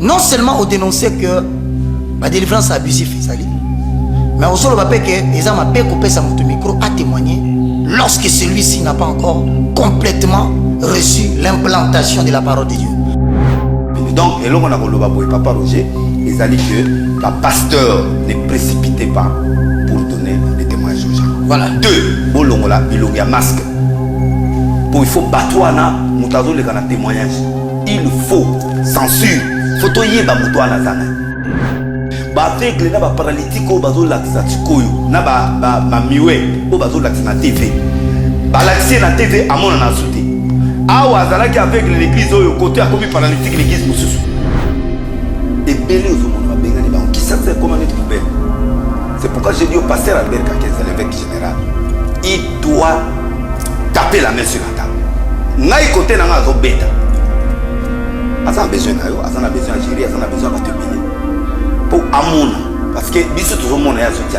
non seulement au dénoncer que la délivrance abusive mais aussi le papier que les hommes ont coupé sa micro à témoigner lorsque celui-ci n'a pas encore complètement reçu l'implantation de la parole de Dieu. Donc, et là, on a le papa Roger, ils ont dit que le pasteur ne précipitait pas pour donner des témoignages aux gens. Voilà. 2, il y a un masque. Pour il faut battre les témoignages. Il faut censure. Il faut que tu aies avec les paralytiques au bateau laxatikoyo, na miwe au bateau laxina TV. Balaxé na TV à mon anasoute. Ah wazalaki avec l'église au côté à comme paralytique l'église mususu. Et belé aux hommes bengani ba qui ça c'est comment être belle. C'est pourquoi j'ai dit au pasteur Albert Kakenza l'évêque général, il doit taper la main sur la table. Ngai côté na ngazo beta. Asa besoin na yo, asa na besoin gérer, asa na besoin de te bénir. Pour Amona, parce que biso tout le monde est associé.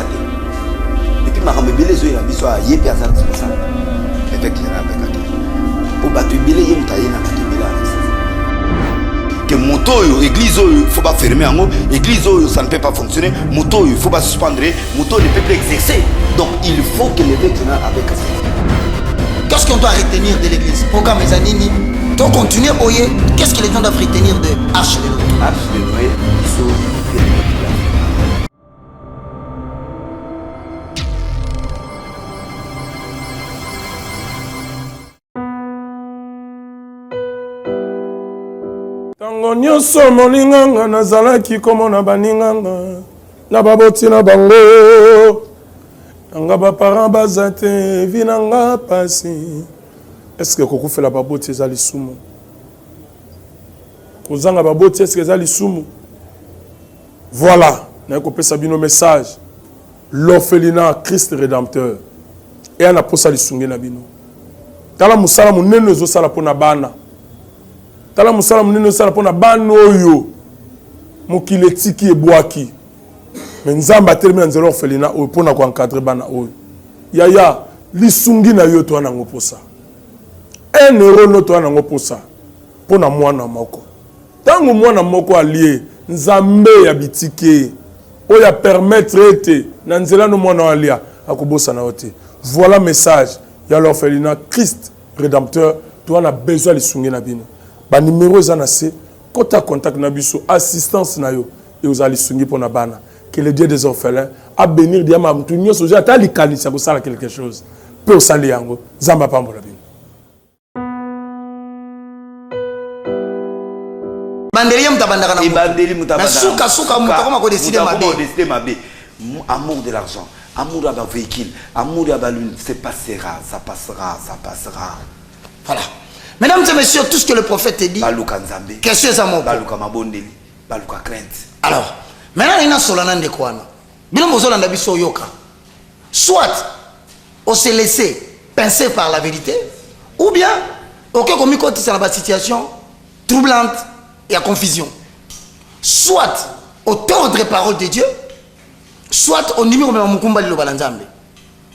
Et puis ma rambe belé zoé la biso a yé piazza c'est pour ça. Avec les rabbins. Pour battre belé yé mutaye na battre belé. Que moto yo église yo faut pas fermer en haut, église yo ça ne peut pas fonctionner, moto yo faut pas suspendre, moto ne peut plus exercer. Donc il faut que les vêtements avec ça. Qu'est-ce qu'on doit retenir de l'église? Pourquoi mes amis tu continuer oyer, qu'est-ce que les gens doivent retenir de Arche de Noé? Arche de Noé, ils sont tango nyonso molinganga nazalaki komona baninganga na baboti na bango nanga baparent baza te vi nanga pasi. Est-ce que kokufela baboti eza lisumu? Kozanga baboti est-ce que eza lisumu? Voilà, na kopesa bino message. L'orphelinat Christ rédempteur. Et ana posa lisungi na bino. Tala musala munene ezosala pona bana. Tala musala munene ezosala pona bana oyo. Mokili etiki ebwaki. Mais nzamba termine na nzela orphelinat oyo pona ko encadrer bana oyo. Yaya lisungi na yo to ana ngoposa. Un euro noto ana ngoposa pona mwana moko. Tango mwana moko allié nzambe ya bitike oya permettre ete na nzela no mwana alia akobosa na ote. Voilà message ya l'orphelinat Christ rédempteur to ana besoin lisungi na bino. Ba numéro za na se kota contact na biso assistance na yo et aux lisungi pona bana. Que le Dieu des orphelins a bénir diama mtu nyoso ja ta likanisa ko sala quelque chose. Pe osali yango zamba pambola bino. Bandeli mutabandaka na bandeli mutabandaka. Suka suka mutakoma ko décider mabe. Amour de l'argent, amour à véhicule, amour à lune, c'est passera, ça passera, ça passera. Voilà. Mesdames et messieurs, tout ce que le prophète dit. Baluka nzambe. Qu'est-ce que ça m'a? Baluka mabondeli, baluka crainte. Alors, maintenant il y a solana de quoi non? Bilo mozola ndabiso yoka. Soit on se laisser pincer par la vérité, ou bien OK comme quand c'est la situation troublante et à confusion. Soit au tordre des paroles de Dieu, soit au numéro même Mukumba Lilo Balanzambe.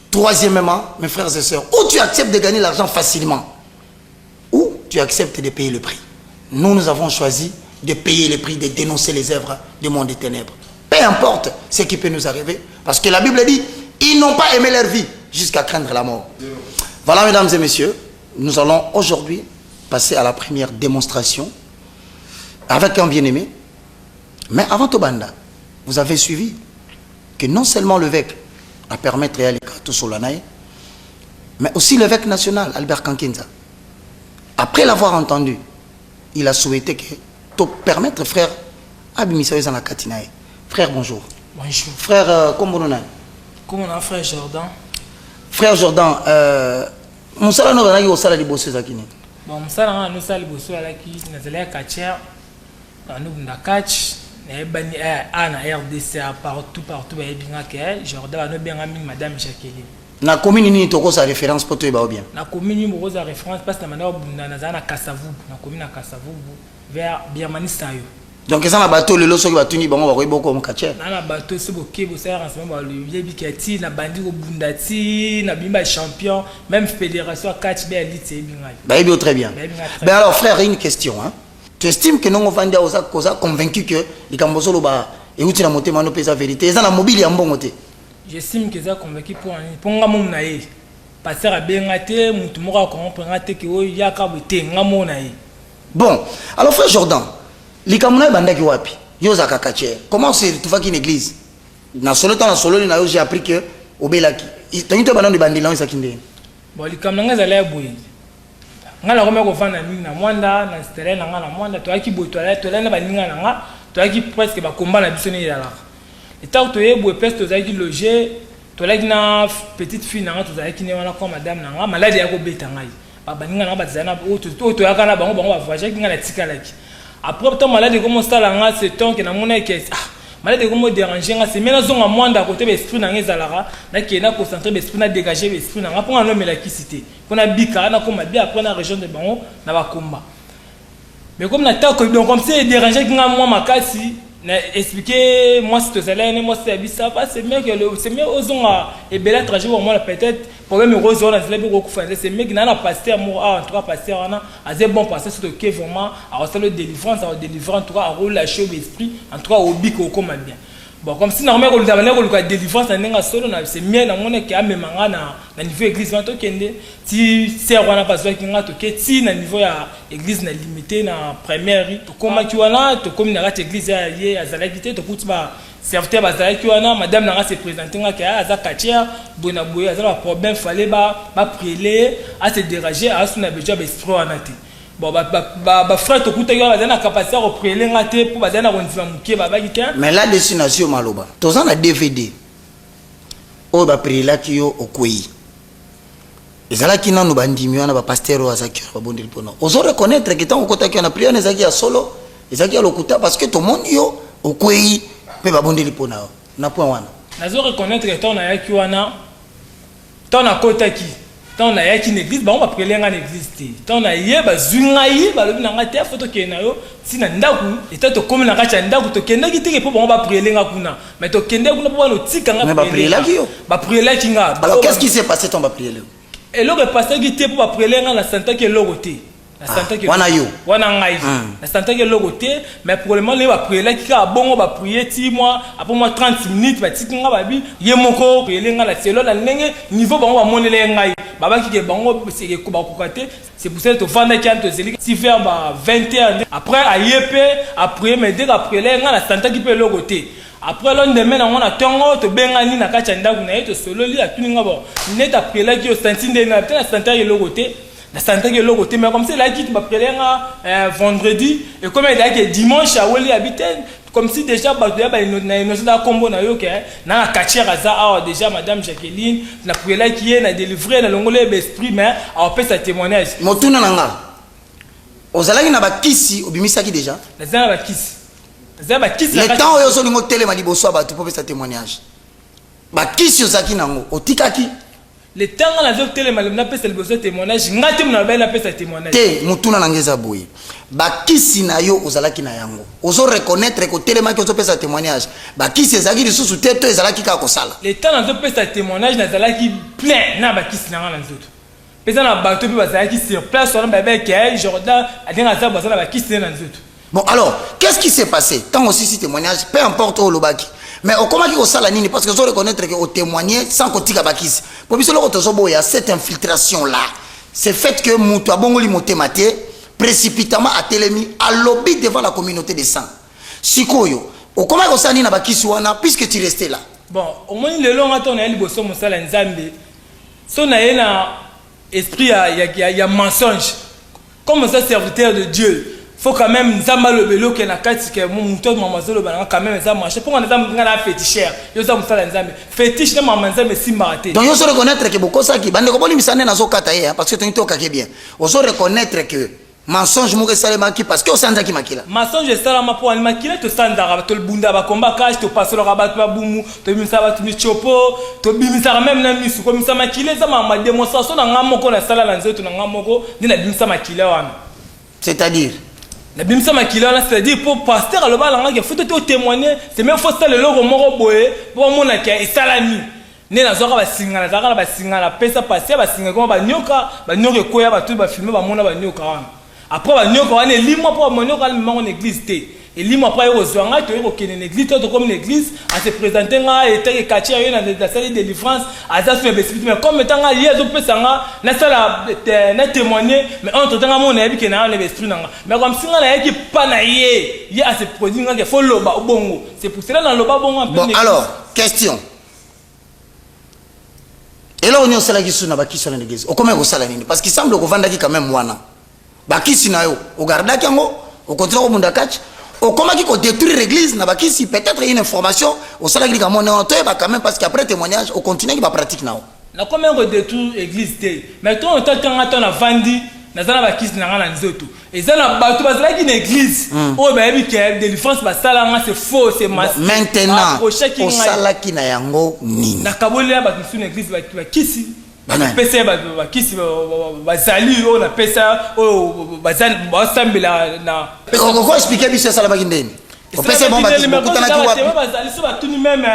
Troisièmement, mes frères et sœurs, ou tu acceptes de gagner l'argent facilement, ou tu acceptes de payer le prix. Nous avons choisi de payer le prix, de dénoncer les œuvres du monde des ténèbres. Peu importe ce qui peut nous arriver, parce que la Bible dit, ils n'ont pas aimé leur vie jusqu'à craindre la mort. Voilà, mesdames et messieurs, nous allons aujourd'hui passer à la première démonstration avec un bien-aimé. Mais avant tout banda, vous avez suivi que non seulement l'évêque a permis de réaliser tout Solanaï, mais aussi l'évêque national, Albert Kankinza. Après l'avoir entendu, il a souhaité que tout permettre frère Abimisaï Zanakatinaï. Frère, bonjour. Bonjour. Frère, comment on a? Comment on a frère Jordan? Frère Jordan, mon salaire n'a pas eu salaire de bosser Zakini. Bon, mon salaire n'a pas eu salaire de bosser Zakini. Nous avons catch, na RDC partout, Jordan a bien ami Madame Jacqueline. Na commune ni toko sa référence pour toi bien. Na commune ni sa référence parce que na na Kasavu, na commune na Kasavu vers Birmanie Sayo. Donc ça na bateau le loso qui va tenir bango va beaucoup comme catcher. Na bateau c'est boké bo ça ensemble ba le bikati na bandi ko bundati na bimba champion même fédération catch be elite binga. Bah bien très bien. Ben alors frère, une question hein. Tu estimes que non vandi oza convaincu que les Cambozolo ba et outil la montée mano pesa vérité. Ils ont la mobile en bon moté. J'estime que ça convaincu pour ngamo nae. Passer à bengate, mutu moko comprendre ngate que o yaka bete ngamo nae. Bon, alors frère Jordan, les Camerounais bandaki wapi? Yo za kakache. Comment c'est tu vas qu'une église? Na solo temps na solo na yo j'ai appris que obelaki. Tangi to bandon de bandilan ça kinde. Bon, les Camerounais zala boye. Ngala koma ko fana mingi na mwanda na stele na ngala mwanda to aki boye to la na baninga na nga to aki presque ba combat na biso ni yala. Et tant to yebo peste to zaki loger to la na petite fille na nga to zaki ne wana comme madame na nga malade ya ko beta ngai. Ba baninga na ba zana to ya kana bango ba voyage kinga na tikalaki. Après tant malade comme ça la nga c'est tant que na mona que malade comme déranger nga c'est maintenant zonga mwanda côté esprit na ngezalara na ki na concentrer esprit na dégager esprit na nga pour en homme la kisité qu'on a bika na comme bien après na région de bango na ba komba mais comme na tako donc comme c'est déranger kinga moi makasi na expliquer moi c'est zalene moi c'est abisa pas c'est mieux que c'est mieux ozonga et bela trajet au moins peut-être problème rose on a cela beaucoup ko faire c'est mieux que na pasteur moi en trois pasteur na assez bon pasteur c'est que vraiment à le délivrance à délivrer en tout cas à relâcher l'esprit en tout cas au bic au comme bien bon comme si normalement ko le délivrance na nga solo na c'est mieux na mona ki amemanga na niveau église vanto kende si c'est wana pasteur ki nga to ke ti na niveau ya église na limité na première to koma ki wana to comme na rat église ya ye azalaki to kuti ba serviteur bazalaki wana madame na se présenter nga ka aza katia bona boye azala problème fallait ba prier à se déranger à suna besoin esprit wana te bon ba frère to kuta yo bazana capacité à prier nga te pour bazana konzima mukie ba kite mais là destination maloba toza na DVD o ba prier la ki yo okoyi ezalaki nanu bandimi wana ba pasteur o azaki ba bondeli pona ozo reconnaître que tant okota ki na prière ezaki ya solo ezaki ya lokuta parce que tout monde yo okoyi pe ba bondeli pona na point wana nazo reconnaître que tant na yaki wana tant na kota ki tant na yaki une église ba on va prier nga église te tant na ye ba zwingai ba lobi na ngate photo ke na yo sina ndaku eta to comme na kacha ndaku to kenda ki te po ba on va prier nga kuna mais to kenda kuna po no tika nga ba prier la ki yo ba prier la ki nga alors qu'est-ce qui s'est passé ton ba prier là et le pasteur qui te pour ba prier nga na santa ke logote la santa ke wana yo wana ngai la santa ke logote mais probablement le ba prier la ki ka bongo ba prier ti moi après moi 30 minutes ba tikinga ba bi ye moko prier nga la selo la ndenge niveau ba monele ngai baba ki ke bango c'est ko ba kokate c'est pour ça que vanda ki anto zeli si vers ba 21 après ayepe après mais dès qu'après nga la santa ki pe logote après l'on demain on a tongo to bengani na kacha ndaku na yeto solo li atuninga bon net après là qui au sentinde na peut la santa ke logote la santa ke logote mais comme c'est là qui ba prelenga vendredi et comme il a que dimanche à weli habiter comme si déjà ba na combo na yo ke na kachera za ah déjà madame Jacqueline na prela qui est na délivrer na longole esprit mais a fait sa témoignage motuna nanga ozalaki na bakisi obimisaki déjà na zana bakisi le temps oyo solingo telema liboso ba tu pour sa témoignage bakisi ozaki nango otikaki le temps la zo telema na pesa liboso témoignage ngati mna ba na pesa témoignage te motuna nangeza boye bakisi na yo ozalaki na yango ozo reconnaître ko telema ki ozo pesa témoignage bakisi ezaki lisusu te to ezalaki ka kosala le temps na zo pesa témoignage na zalaki plein na bakisi na ngana nzoto pesa na bato bi bazalaki sur place on ba ba ke Jordan adenga za bazala bakisi na nzoto. Bon alors, qu'est-ce qui s'est passé? Tant aussi si témoignage, peu importe où le bac. Mais au comment qui au salanini parce que je reconnaître que au témoigner sans qu'on tika bakis. Pour bisolo il y a cette infiltration là. C'est fait que mutua bongoli motématé précipitamment à télémi à lobby devant la communauté des sangs. Sikoyo, au comment au salanini na bakis wana puisque tu restais là. Bon, au moins le long attend ali bosso mosala nzambe. Son na esprit il y a mensonge. Comme ça serviteur de Dieu. Faut quand même nzamba le belo que na kati que mon tout maman zolo bana quand même ça marche pour on nzamba ngana féticheur yo za musala nzambe fétiche na maman nzambe simbarate donc yo se reconnaître que beaucoup ça qui bande ko boli misane na zo kata ye parce que tu to ka bien on se reconnaître que mensonge mo salema ki parce que o sanza ki makila mensonge salama pour al makila to sandara to bunda ba komba cash to pasolo rabat ba bumu to bimisa ba tumi chopo to bimisa même na misu ko bimisa makila za ma démonstration na ngamoko na sala na nzeto na ngamoko ni na bimisa makila wana c'est-à-dire la bimsa makila c'est-à-dire pour pasteur à le bal nga faut te témoigner c'est même faut ça le logo moko boye pour mona ki esalami ne na zoka ba singana pesa passer ba singa comme ba nyoka ko ya ba tout ba filmer ba mona ba nyoka wana après banyoka wana elimo après banyoka wana mema en église te elimo après ozwanga to yeko kene église to comme l'église à se présenter nga et te quartier yo na la salle de délivrance aza sur esprit mais comme tanga yezo pesanga na sala na témoigner mais entre tanga mon ebi ke na le esprit nanga mais comme singa na yeki pa na ye à se produire nga ke faut loba bongo c'est pour cela dans loba bongo un peu. Bon alors question et là on est sala kisu na bakisu na l'église o comment ko sala nini parce qu'il semble ko vandaki quand même wana bakisi na yo o gardaki ngo o continue ko munda catch au comment qui détruire l'église n'a pas qui peut-être une information au salaire qui comme on est quand même parce qu'après témoignage on continue qui va pratique now na comment on détruire l'église té mais toi on t'a quand on a vendu na zana ba kisi na ngana nzoto et zana ba to bazala qui une église oh ben bi que délivrance ba sala nga c'est faux c'est maintenant au salaire qui na yango ni na kaboli ba sur l'église ba kisi pesa ba kisi ba zali on a pesa oh bazan ba sambela na on va expliquer bien ça la bagindeni on pesa bon ba kutana ki wapi ba zali so ba tuni même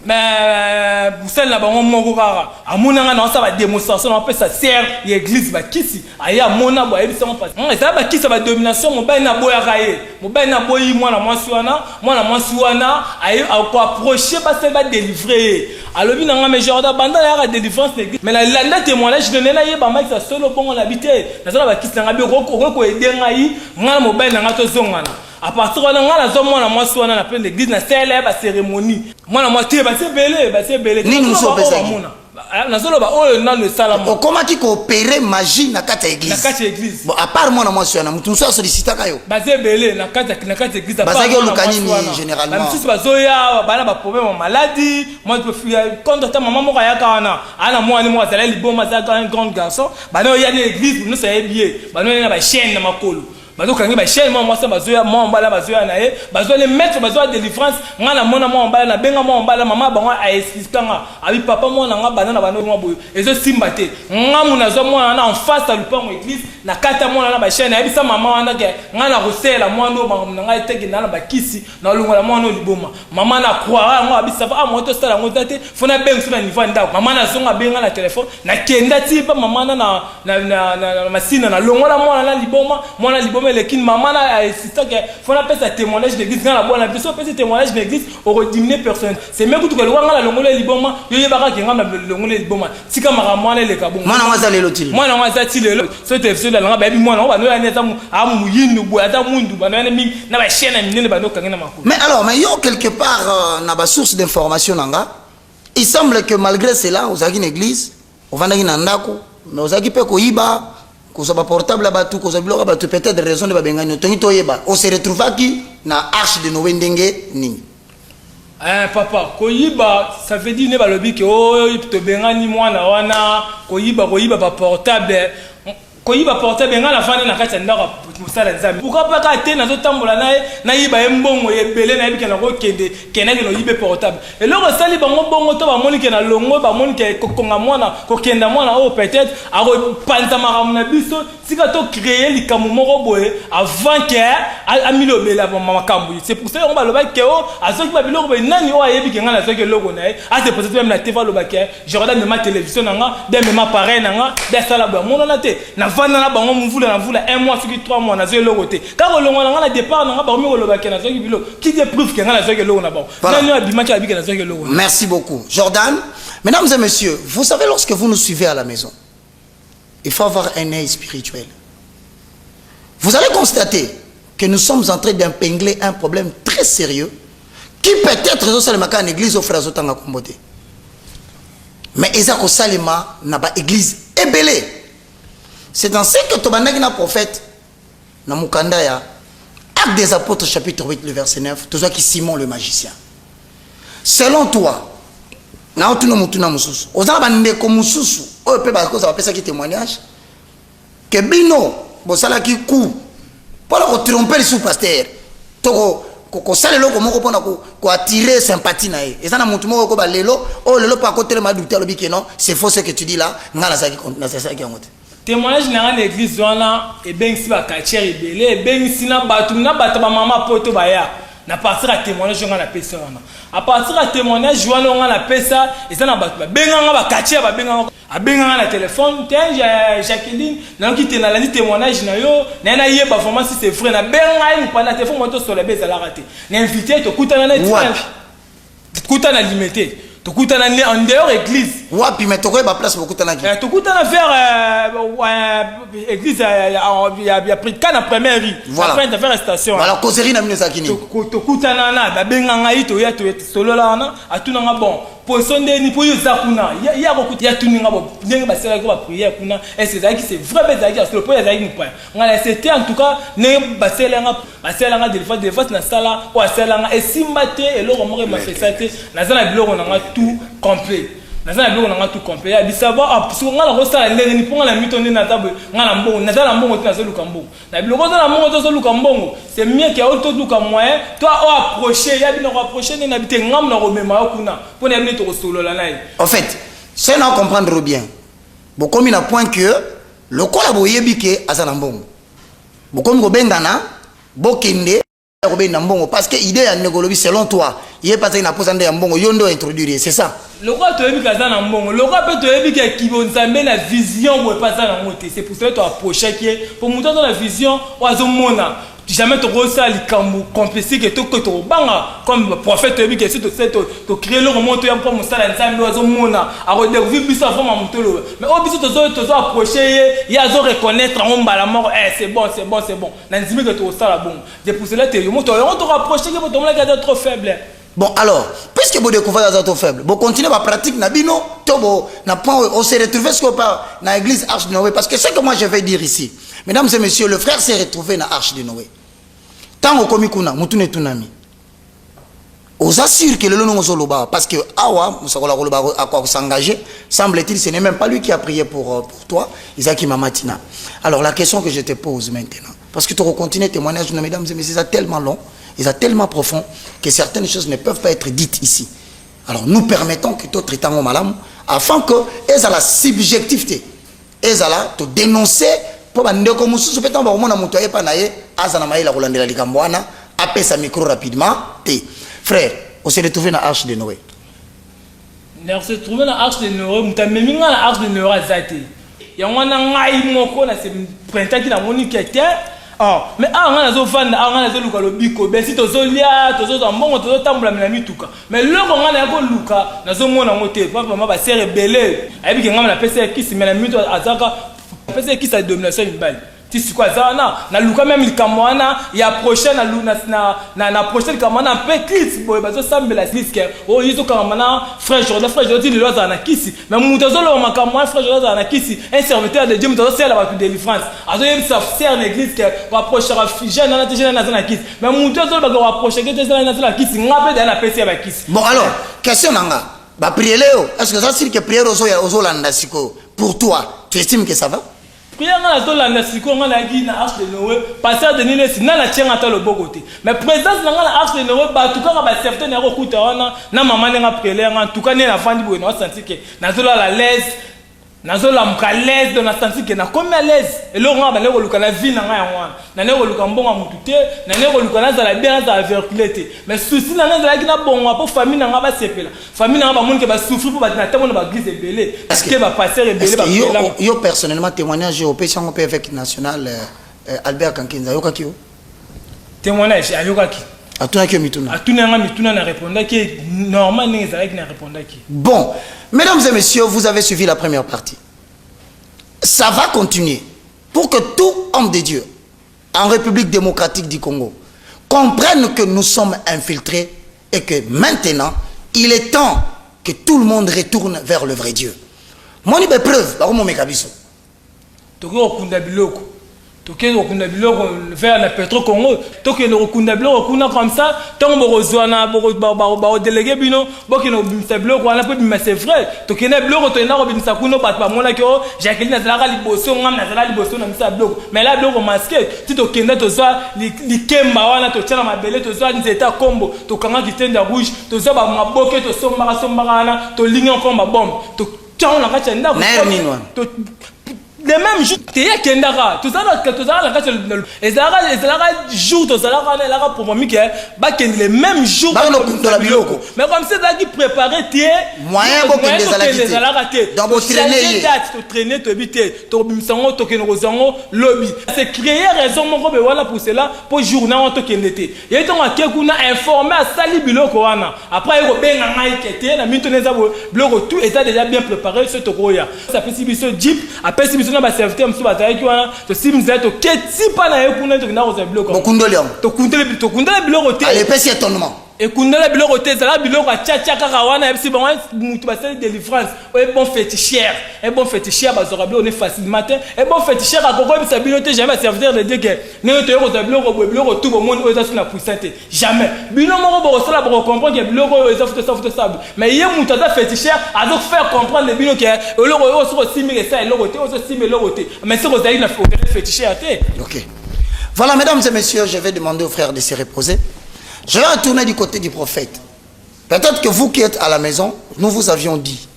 mais busel na bango moko kaka amona nga na sa ba démonstration na pesa serre l'église ba kisi aya mona bo ebisa mo passe ça ba kisi ba domination mo ba na boya kaye mo ba na boyi mwana mwasi wana ayi ko approcher ba se ba délivrer alobi na nga mais Jordan banda ya délivrance l'église mais la témoignage de nena yeba ma ça solo bongo l'habiter na ça ba kisi nga bi ko aider ngai nga mo ba na nga to zongana à partir de là la zone moi mwasi wana na plein d'église na célèbre ba cérémonie moi mwasi ba c'est belé ni nous sommes pesés na solo ba oyo na le sala mo comment qui coopérer magie na kata église bon à part moi na mwasi wana mutu so sollicita kayo ba c'est belé na kata église ba ça que lukani généralement ba msusu ba zoya ba na ba problème maladie moi je peux quand ta maman mo ya kana ana moi ni moi zala liboma za un grand garçon ba no ya l'église nous ça bien ba no na ba chaîne na makolo bazo kangi ba chaîne moi ça bazoya moi mbala bazoya na ye bazo les mettre bazo délivrance ngana mona moi mbala na benga moi mbala mama bango a expliquanga abi papa moi na nga bana na bano moi boyo ezo simba te ngamu na zo moi na en face à lupango église na kata moi na ba chaîne abi sa mama wana ke ngana rosela moi ndo na nga teki na ba kisi na lungola moi no liboma mama na croire ngo abi sava moto sala ngo tate fona benga sur niveau ndako mama na zonga benga na téléphone na kenda ti pa mama na masina na lungola moi na liboma lekin maman a insisté que faut la pèse témoignage d'église dans la bonne la personne pèse témoignage d'église au diminuer personne c'est même que le wanga la longolo liboma yo yebaka ke ngamba longolo liboma tika maramwana le kabongo mwana waza lelo tili mwana waza tili lelo so te fse la ngamba bi mwana ba no ya neta mu amu yindu bo ata mundu ba no mi na ba chaîne minene ba no kangena makolo mais alors mais yo quelque part na ba source d'information nanga il semble que malgré cela aux une église on va na ndako mais aux pe ko iba ko ba portable ba tout ko za biloko ba tout peut-être raison de ba bengani tongi toyeba on se retrouve qui na arche de Noé ndenge ni papa koyiba ça veut dire ne ba lobi ke o to bengani mwana wana koyiba ba portable koyiba portable ngala fana na kati ndako musala nzambe pourquoi pas ka te na zo tambola na yiba embongo yebele na yibike na ko kende kenaki no yibe portable et loko sali bango bongo to ba moni ke na longo ba moni ke kokonga mwana ko kenda mwana o peut-être a ko panta makamna biso sika to créer likamu moko boye avant que a milo bela makambu c'est pour ça on ba loba ke o azoki ba biloko be nani o ayebike ngala zoki loko na a c'est peut-être même la TV loba ke je regarde ma télévision nanga de ma parrain nanga de sala ba mona na te na vana na bango mvula un mois sur 3 mois na zo loko te ka ko longo na départ nanga ba mi ko loba ke na zoki bilo qui te prouve que ngala zoki loko na ba nani abima ki abika na zoki loko. Merci beaucoup Jordan. Mesdames et messieurs, vous savez lorsque vous nous suivez à la maison il faut avoir un œil spirituel. Vous allez constater que nous sommes en train d'épingler un problème très sérieux qui peut-être au salima en église au frère Zotanga Kombote. Mais Ezako Salima n'a pas église ébélée. C'est dans ce que Tobanagi na prophète na Mukandaya Acte des Apôtres chapitre 8 le verset 9 tout ça qui Simon le magicien. Selon toi na otuno mutuna mususu ozala bandeko mususu oyo pe ba ko za pesa ki témoignage que bino bosala ki coup pour ko tromper le sous-pasteur to ko sala loko moko pona ko attirer sympathie na ye ezana mutu moko ko ba lelo o lelo pa ko telema douter lobi que non c'est faux ce que tu dis là ngala za ki na c'est ça qui ngote témoignage na l'église wana e bengisi ba quartier rebelle e bengisi na batu ba mama poto baya na partir à témoignage on a pesa wana à partir à témoignage on a pesa et ça na batu benga ba quartier ba benga abenga na téléphone tiens Jacqueline na qui te na la témoignage na yo na yeba vraiment si c'est vrai na benga une pendant téléphone moto sur la base la raté na invité to kutana na kutana limité to kutana en dehors église wapi mais to ko ba place beaucoup tana ki to kutana faire église il a pris kana première vie après de faire station voilà causerie na minezakini to kutana na ba benga ngai to ya to solo la na atuna nga bon position ni pour zakuna ya ko ya tuninga bo ndenge ba sala ko ba prière kuna est-ce que c'est vrai mais ça le point ezaki pas ngala c'était en tout cas ne ba sala nga des fois na sala ou sala nga esimbate eloko moko ma fesate na zana biloko na nga tout complet nazana biloko na nga tout complet ya bisaba parce que ngala ko sala ndenge ni ponga la mitonde na table ngala mbongo nazala mbongo tina zo luka mbongo na biloko na mbongo zo luka mbongo c'est mieux que auto luka moyen toi approcher ya bino approcher ni na bité ngam na ko mema kuna pour na bino to solo la nai en fait c'est non comprendre bien beaucoup mi na point que le kola boyebi ke azana mbongo beaucoup mi ko bengana bokende ko benda mbongo parce que idée ya ngolobi selon toi il est passé na posa ndé mbongo yondo introduire c'est ça le roi to yebi kaza na mbongo le roi peut to yebi ke kibonzambe na vision ou pas ça na moté c'est pour ça que tu approcher qui pour monter dans la vision oazo mona jamais to rosa likambu complice que to banga comme prophète yebi que si to créer le remonte ya pour mosala nzambe oazo mona a redécouvrir biso avant motolo mais au biso to approcher ya zo reconnaître en mbala mort c'est bon na nzimi que to sala bon c'est pour cela que on to rapprocher que to mona trop faible. Bon alors, puisque vous découvrez les autres faibles, vous continuez à pratiquer nabino, on s'est retrouvé ce qu'on parle dans l'église Arche de Noé. Parce que ce que moi je vais dire ici, mesdames et messieurs, le frère s'est retrouvé dans Arche de Noé. Tant au komikuna, mutune tunami. On s'assure que le nom est parce que Awa, à quoi s'engager, semble-t-il, ce n'est même pas lui qui a prié pour toi, Isaac Mamatina. Alors la question que je te pose maintenant, parce que tu continues témoignage, mesdames et messieurs, c'est tellement long. Ils sont tellement profonds que certaines choses ne peuvent pas être dites ici. Alors nous permettons que d'autres états au malam afin que elles aient la subjectivité. Elles aient te dénoncer pour que comme nous sommes peut-être au monde à monter pas naïe azana maïla rolandela likamboana appelle sa micro rapidement. Frère, on s'est retrouvé dans l'arche de Noé. On s'est retrouvé dans l'arche de Noé. On t'a mis dans l'arche de Noé azati. Il y a un ngai moko na se printemps qui na moni qui était. Ah, mais on a zo fan, on a zo luka lobiko. Ben si tozo lia, tozo tambongo, tozo tambula na mituka. Mais le on a ko luka, na zo mona moté. Papa mama ba ser rebelle. Ayebi ke ngama na pesa kisi mais na mito azaka pesa kisi a domination ibali. Tu sais quoi ça na luka même likamwana ya prochaine na prochaine kamana petit boy bazo sambela liske o yizo kamana frère Jordan dit le loza na kisi mais mutazo lo makamwa frère Jordan na kisi un serviteur de Dieu mutazo sela ba délivrance azo yem sa faire l'église que va approcher jeune na jeune na kisi mais mutazo ba approcher que na kisi ngape da na pesi ba kisi. Bon alors question nanga ba prier Léo est-ce que ça c'est que prière aux landa siko pour toi tu estimes que ça va? Prière na tolanda siko ngana gi na arche de Noé pasteur de Nile si na tienga ta le bokote mais présence na ngana arche de Noé ba tout ka ba serviteur na ko kuta wana na mama nga prière nga tout ka ne na fandi bo na senti que na zola la l'aise na zola mka l'aise de na senti que na comme à l'aise et le nga ba ne ko luka na vie na nga ya wana na ne ko luka mbonga mutute na ne ko luka na za la bien za verculete mais souci na nga za la bonga pour famille na nga ba sepela famille na nga ba monde ke ba souffrir pour ba na tamo na ba glisse belé parce que ba passer belé ba yo personnellement témoignage au pays on peut avec national Albert Kankinza yo kakio témoignage ayokaki atuna ke mituna atuna mituna na répondre qui normal n'est avec na répondre qui. Bon, mesdames et messieurs, vous avez suivi la première partie. Ça va continuer pour que tout homme de Dieu en République démocratique du Congo comprenne que nous sommes infiltrés et que maintenant il est temps que tout le monde retourne vers le vrai Dieu. Moi, j'ai preuve, par mon mécabiso. Toko kunda biloko. Toké okunda biloko vers la Petro Congo. Toké no kunda biloko kuna comme ça, tant borozwana bo délégué bino, boki no bimsa biloko wana pe bimsa c'est vrai. Toké na biloko to na ko bimsa kuno bat ba mona ko Jacqueline na zala liboso ngam na zala liboso na misa biloko. Mais là biloko masqué, ti to kenda to za li kemba wana to tshana mabele to za nzeta kombo, to kanga kitenda rouge, to za ba maboke to sombara na to linga komba bombe. To tshana na kacha nda to les mêmes jours te kendaka tout ça la carte et ça jour tout ça la pour moi que ba kende les mêmes jours mais comme c'est là qui préparer tie moyen pour que les alakite dans votre traîner date to traîner to bité to bimsango to keno kozango lobby c'est créer raison moko be voilà pour cela pour journal to kende te et donc à kuna informer à sali biloko wana après ko benga ngai kete na minto neza bloko tout état déjà bien préparé ce to koya ça fait si biso jeep après si biso na ba serviteur mso bazaki wana to simza to keti pa na ekuna to na ko za biloko to kundele biloko te allez pesi étonnement et kundele biloko te zala biloko achacha kaka wana si bon mutu ba sel délivrance et bon féticheur bazora biloko ne facilement et bon féticheur a koko bisa biloko jamais serviteur de dire que ne to ko za biloko tout bon monde oza na puissante jamais biloko moko bo sala bo comprendre que biloko oza futo sable mais yé mutu za féticheur a donc faire comprendre les biloko que biloko ozo simile ça biloko te ozo simile biloko te mais c'est ko za na féticheur te. OK. Voilà, mesdames et messieurs, je vais demander aux frères de se reposer. Je vais retourner du côté du prophète. Peut-être que vous qui êtes à la maison, nous vous avions dit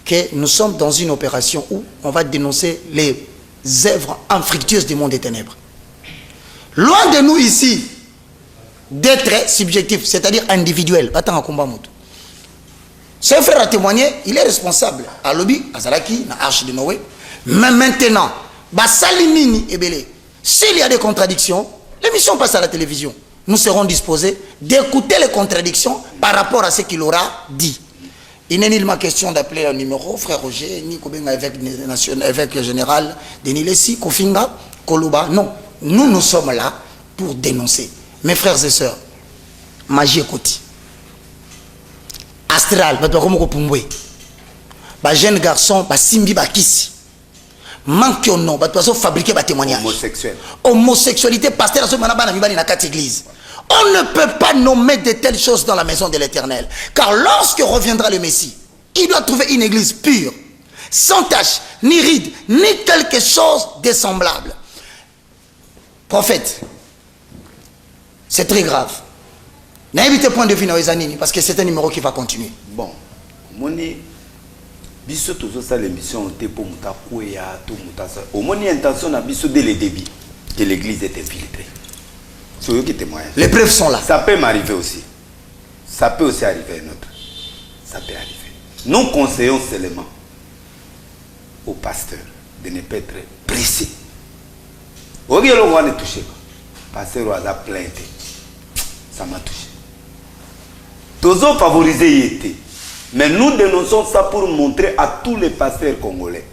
que nous sommes dans une opération où on va dénoncer les œuvres infructueuses du monde des ténèbres. Loin de nous ici d'être subjectif, c'est-à-dire individuel. Attends, combat moto. Ce frère a témoigné, il est responsable. À lobby, à Zalaki, à Arche de Noé. Mais maintenant, Salimini et Belé. S'il y a des contradictions, l'émission passe à la télévision. Nous serons disposés d'écouter les contradictions par rapport à ce qu'il aura dit. Il n'est nullement question d'appeler un numéro, frère Roger, ni Kobenga évêque général, Denis Lessi, Kofinga, Koluba. Non, nous sommes là pour dénoncer. Mes frères et sœurs, Magie Koti, Astral, jeune garçon, Simbi Bakisi. Manque au nom, fabriquer des témoignages. Homosexualité, pasteur à ce moment dans la église. On ne peut pas nommer de telles choses dans la maison de l'Éternel. Car lorsque reviendra le Messie, il doit trouver une église pure, sans tache, ni ride, ni quelque chose de semblable. Prophète, c'est très grave. N'invitez point de vue dans les années, parce que c'est un numéro qui va continuer. Bon, Moni. Biso toujours ça l'émission était pour mutakuya tout mutasa. Au moins intention na biso dès le début que l'église est infiltrée. C'est eux qui témoignent. Les preuves sont là. Ça peut m'arriver aussi. Ça peut aussi arriver à un autre. Ça peut arriver. Nous conseillons seulement aux pasteurs de ne pas être pressés. Au lieu de le toucher, pasteur a plainte. Ça m'a touché. Toujours favoriser y était. Mais nous dénonçons ça pour montrer à tous les pasteurs congolais.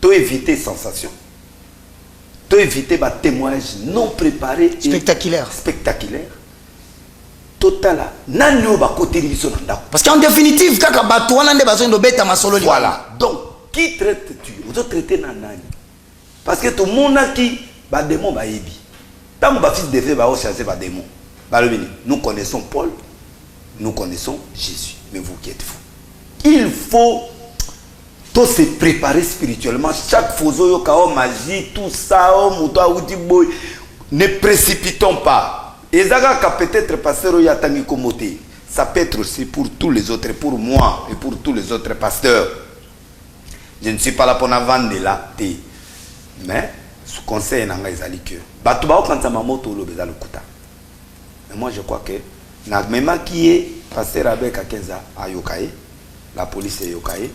Pour éviter sensation. Pour éviter des témoignages non préparés. Spectaculaires. Spectaculaires. Total. Parce qu'en définitive, voilà. Donc, qui traite-tu? Vous traitez nanani. Parce que tout le monde qui va démon va ébi. Tant que fils de feu va chasser va démon. Nous connaissons Paul. Nous connaissons Jésus. Mais vous qui êtes fous. Il faut tout se préparer spirituellement. Chaque fozo magie, tout ça, ne précipitons pas. Et ça peut-être pasteur yatangi komote. Ça peut être aussi pour tous les autres, pour moi et pour tous les autres pasteurs. Je ne suis pas là pour vendre là, mais ce conseil n'a pas été que. Batuba quand ça m'a moto le bezalo kuta. Mais moi je crois que même qui est pasteur avec Akenza à Yokaye, la police est Yokaye.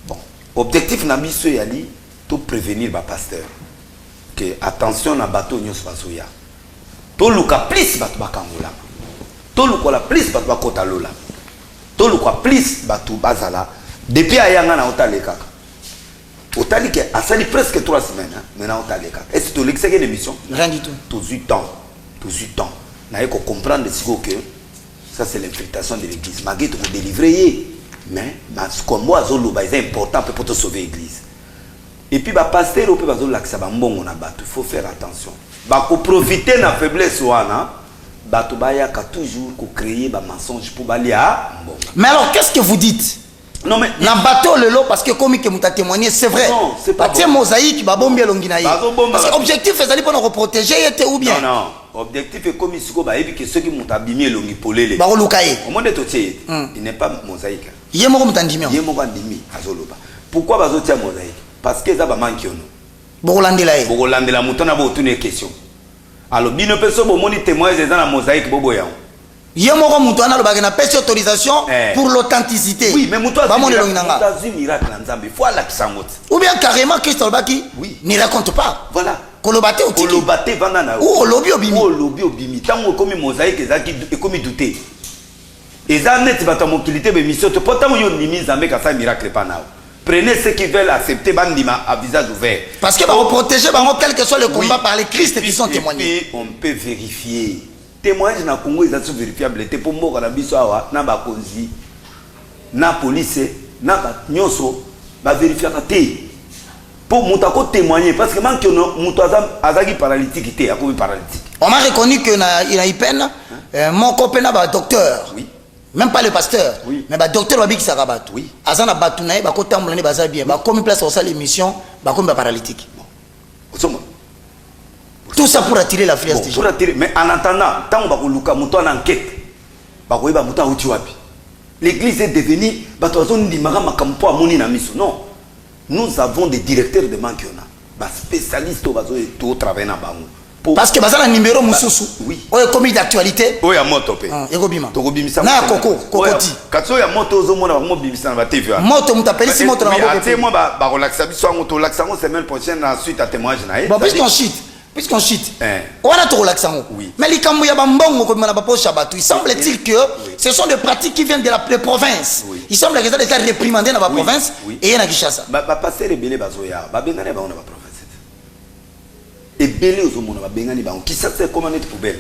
Bon, objectif n'a mis ce yali tout prévenir les pasteurs que attention na bateau nyos basoya. To luka plus batu bakangola. To luka plus batu bakota lola. To luka plus batu bazala depuis ayanga na otaleka. Otalika a sali presque 3 semaines maintenant otaleka. Est-ce que tu l'exègue l'émission? Rien du tout. Tout 8 ans. N'a pas comprendre que ça c'est l'infiltration de l'église. Malgré tout délivrer, mais comme moi c'est important pour te sauver l'église. Et puis bah pasteur au peut pas l'accès bah bon on a battu. Il faut faire attention. Bah pour profiter de la faiblesse ouana, bah tu bah y a toujours créer bah mensonge pour balia. Mais alors qu'est-ce que vous dites? Non mais na bateau le lot parce que comme que m'a témoigné c'est vrai. Non, c'est pas bon. Mosaïque ba bombi longina yi. Parce que objectif c'est d'aller pour nous protéger était ou bien. Non. Objectif est comme ici que ceux qui m'ont abîmé longi polele. Ba olukaye. Au monde de totier, il n'est pas mosaïque. Yemoko mutandimi. Yemoko ndimi azoloba. Pourquoi bazotia mosaïque? parce que ça va manquer on bokolandela ye bokolandela muto na bo tune question alors bino peso bo moni témoignage dans la mosaïque bobo ya ye moko muto ana lobaka na pesi autorisation pour l'authenticité oui mais muto ba moni longi nanga muto miracle na nzambe faut la kisangot ou bien carrément Christ lobaki oui ne raconte pas voilà kolobate otiki kolobate vanda na ou olobi obimi tango komi mosaïque ezaki ekomi douter eza net bato mokilité be mission to potango yo nimi nzambe ka sa miracle pa nao. Prenez ceux qui veulent accepter Bandima à visage ouvert. Parce que va protéger quel que soit le combat par les Christ qui sont témoignés. Et puis on peut vérifier. Témoignage na Congo ils sont vérifiables. Te pour moi na biso awa na ba konzi na police na ba nyoso ba vérifier té. Pour mutako témoigner parce que man que muto azaki paralytique té akomi paralytique. On m'a reconnu que il a eu peine mon copain ba docteur. Oui. Même pas le pasteur, oui. Mais le docteur Wabi qui s'arrête. Oui. Azana Batounaï, Bakotam Blane Baza bien, Bakomi place au salle l'émission, Bakomi paralytique. Tout ça pour attirer la filière. Pour attirer, mais en attendant, tant que Luka Mouton en enquête, Bakoui Bamouton Utiwabi. L'église est devenue, Batouazon Dimara Makampo à Moni Namiso. Non. Nous avons des directeurs de Mankiona, des spécialistes au travail dans Bamou. Parce que bazana numéro mususu oui oyo commis d'actualité oyo ya moto pe ekobima tokobimisa na koko kokoti katso ya moto ozomona bango bimisa na ba TV moto mutapeli si moto na maboko pe moi ba relaxa biso ngo to relaxa ngo semaine prochaine ensuite à témoignage na bon puisqu'on cheat on a to relaxa ngo mais likambo ya bambongo ko na ba poche batu il semble-t-il que ce sont des pratiques qui viennent de la province il semble que ça déjà réprimandé dans la province et na Kinshasa ba passer rebelle bazoya ba bengane ba on na ba province et belé aux hommes on a bengani ba qui ça c'est comment être poubelle.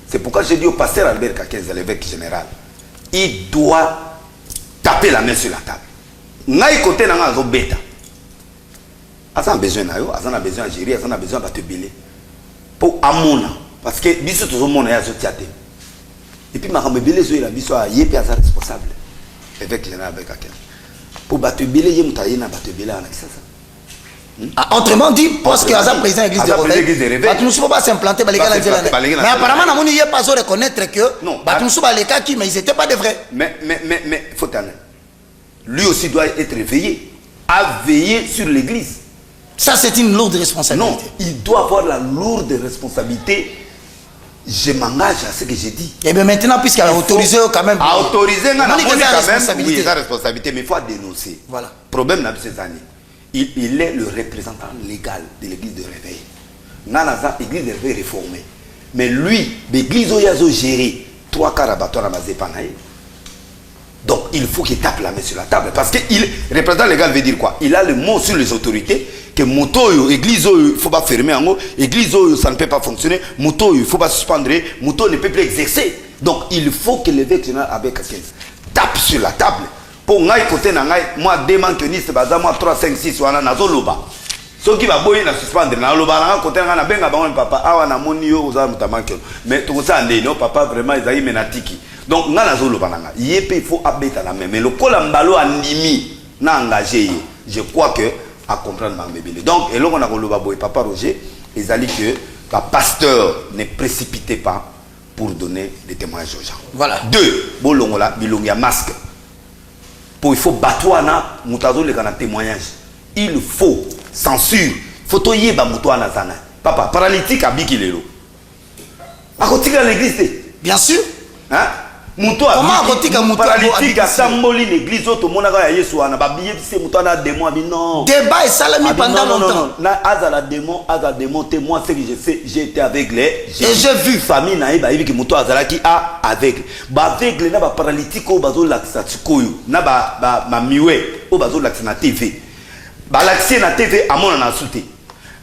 C'est pourquoi j'ai dit au pasteur Albert Kakenza l'évêque général il doit taper la main sur la table. Ngai côté na nga zo beta. Asa besoin na yo, asa na besoin à gérer, asa na besoin ba te belé. Pour amona parce que biso to zo mona ya zo tiate. Et puis ma rambe belé zo la biso a yé pe asa responsable. Évêque général Albert Kakenza. Pour ba te belé yé mutaye na ba te belé na ça. Autrement dit, parce que Azam président de l'église de Réveil, tu ne peux pas s'implanter, mais apparemment, on n'y a pas à reconnaître que mais ils n'étaient pas de vrais. Mais, faut t'en lui aussi doit être veillé, à veiller sur l'église. Ça, c'est une lourde responsabilité. Non, il doit avoir la lourde responsabilité. Je m'engage à ce que j'ai dit. Et bien maintenant, puisqu'il a autorisé quand même. A autorisé, il a oui, la responsabilité, mais il faut dénoncer. Voilà. Problème dans ces années. Il est le représentant légal de l'église de Réveil. Nanaza, l'église de Réveil réformée. Mais lui, l'église a géré 3 quarts à la mazépanaï. Donc il faut qu'il tape la main sur la table. Parce que représentant légal veut dire quoi? Il a le mot sur les autorités. Que moto, l'église, il ne faut pas fermer en haut. L'église, ça ne peut pas fonctionner. Moto, il ne faut pas suspendre. Moto ne peut plus exercer. Donc il faut que l'évêque général avec 15 tape sur la table. Pour ngai côté na ngai moi deux manquenistes baza moi 3 5 6 wana nazo loba so ki ba boyi na suspendre na loba na côté na benga bango papa awa na moni yo oza mutamanke mais to ça ndé no papa vraiment ezali menatiki donc nga nazo loba na nga yépe il faut abeta la même mais le kola mbalo andimi na engagé je crois que à comprendre ma bébé donc et là on a loba boy papa Roger ezali que la pasteur ne précipitez pas pour donner des témoignages aux gens. Voilà. 2 bolongola bilongia masque. Pour il faut batouana mutazo le kana témoignage. Il faut censure. Photo yeba mutouana zana. Papa paralytique a bikilelo. A kotika l'église. Bien sûr. Hein? Muto a comment kotika muto paralytique a samboli l'église auto monaka ya Yesu ana ba billet c'est mutouana démon abi non. Débat et salami pendant longtemps. Non. Na azala démon témoin ce que je sais j'ai été aveugle et j'ai vu famille na eba ibi ki muto azala ki a aveugle. Ba aveugle na ba paralytique o bazo laksa tsikoyo na ba miwe o bazo laksa na TV. Ba laksa na TV amona na souté.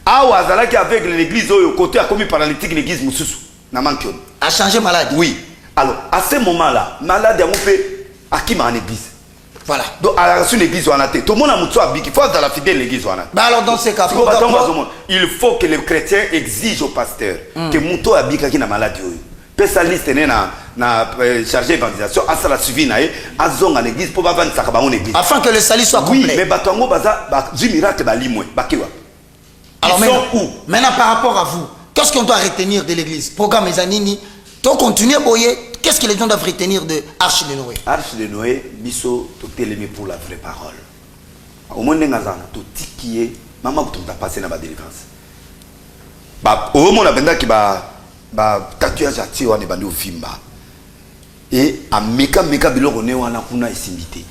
Awa azala ki aveugle l'église oyo côté a commis paralytique l'église mususu na mankion. A changé malade. Oui. Alors, à ce moment-là, malade à qui m'a en église. Voilà. Donc, à la suite l'église, on a tout le monde a moutou à il faut dans la fidèle l'église. Bah alors, dans ces cas, il faut que les chrétiens exigent au pasteur que moutou a qui n'a maladie. Spécialiste na chargé d'évangélisation, à ça la suivi, à zone en église pour vendre sa cabane en église. Afin que le salut soit complet. Oui, mais batongo baza, du miracle, balimoué, bakiwa. Alors, maintenant, par rapport à vous, qu'est-ce qu'on doit retenir de l'église? Programme Ezanini, donc continuer à boyer. Qu'est-ce que les gens doivent retenir de Arche de Noé? Arche de Noé, biso totelemi pour la vraie parole. au moins ngazana to tikié maman ko t'a passé na ba délivrance ba au moins na ki ba tatouage ati wana bandi ofimba et a meka biloko ne wana kuna esimbité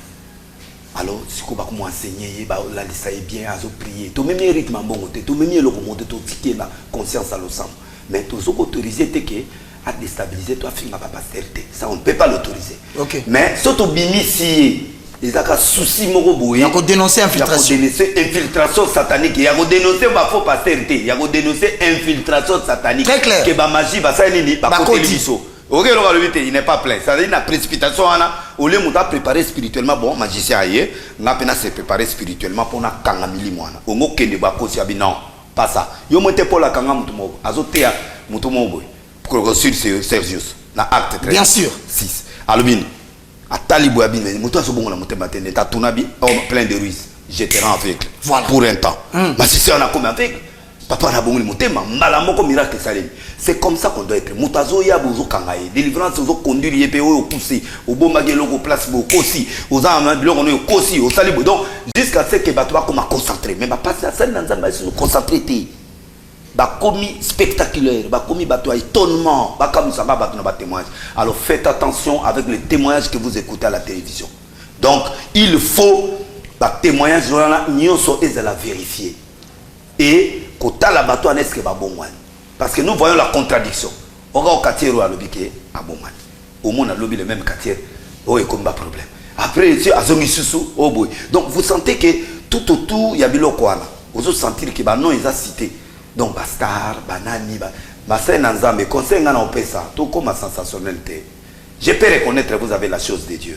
alors siko ba ko enseigner ba la lisa est bien azo prier to même rythme mbongo te to même eloko monte to tikié na conscience à l'ensemble mais to zo autoriser te que à déstabiliser toi finga papa sterté ça on ne peut pas l'autoriser. OK. Mais surtout bimi si ils ont un souci moko boye. Il y a dénoncer infiltration. Il y a dénoncer infiltration satanique. Il y a dénoncer ma faux pastorité. Il y a dénoncer infiltration satanique. Très clair. Que ba magie ba ça nini ba côté biso. OK, il n'est pas plein. Ça veut dire la précipitation ana au lieu muta préparer spirituellement bon magicien aye, na pena se préparer spirituellement pour na kanga mili mwana. Ongo kende ba kosi abi non, pas ça. Yo monte pour la kanga mutu mo. Azotea mutu mo boy. Pour sur Sergius. Na acte 13. Bien sûr. 6. Alumine. A Talibou Abine, moto so bongo la moté matene, ta tonabi plein de ruines. J'étais en aveugle. Voilà. Pour un temps. Ma sister on a comme aveugle. Papa na bongo moté ma mbala moko miracle salemi. C'est comme ça qu'on doit être. Motazo ya bozo kangaye. Délivrance zo conduire yepé o pousser. Au bon magelo ko place bo kosi. Aux amba biloko no kosi au salibo. Donc jusqu'à ce que bato ba comme concentrer. Mais ba passer ça dans nzamba se concentrer té. Ba commis spectaculaire, ba commis bato étonnement, ba comme ça ba na ba témoignage. Alors faites attention avec les témoignages que vous écoutez à la télévision. Donc il faut ba témoignage là nyonso ezala vérifier. Et kota la bato est-ce que ba bon wan. Parce que nous voyons la contradiction. Ora au quartier ro alobike a bon wan. Au monde a lobby le même quartier. Oh et comme ba problème. Après ici azongi susu oh boy. Donc vous sentez que tout autour il y a biloko wana. Vous sentir que ba non ils a cité. Donc bastar banani bassin nanzambe conseil ngana opesa tout comme sensationnalité. Je peux reconnaître vous avez la chose de Dieu.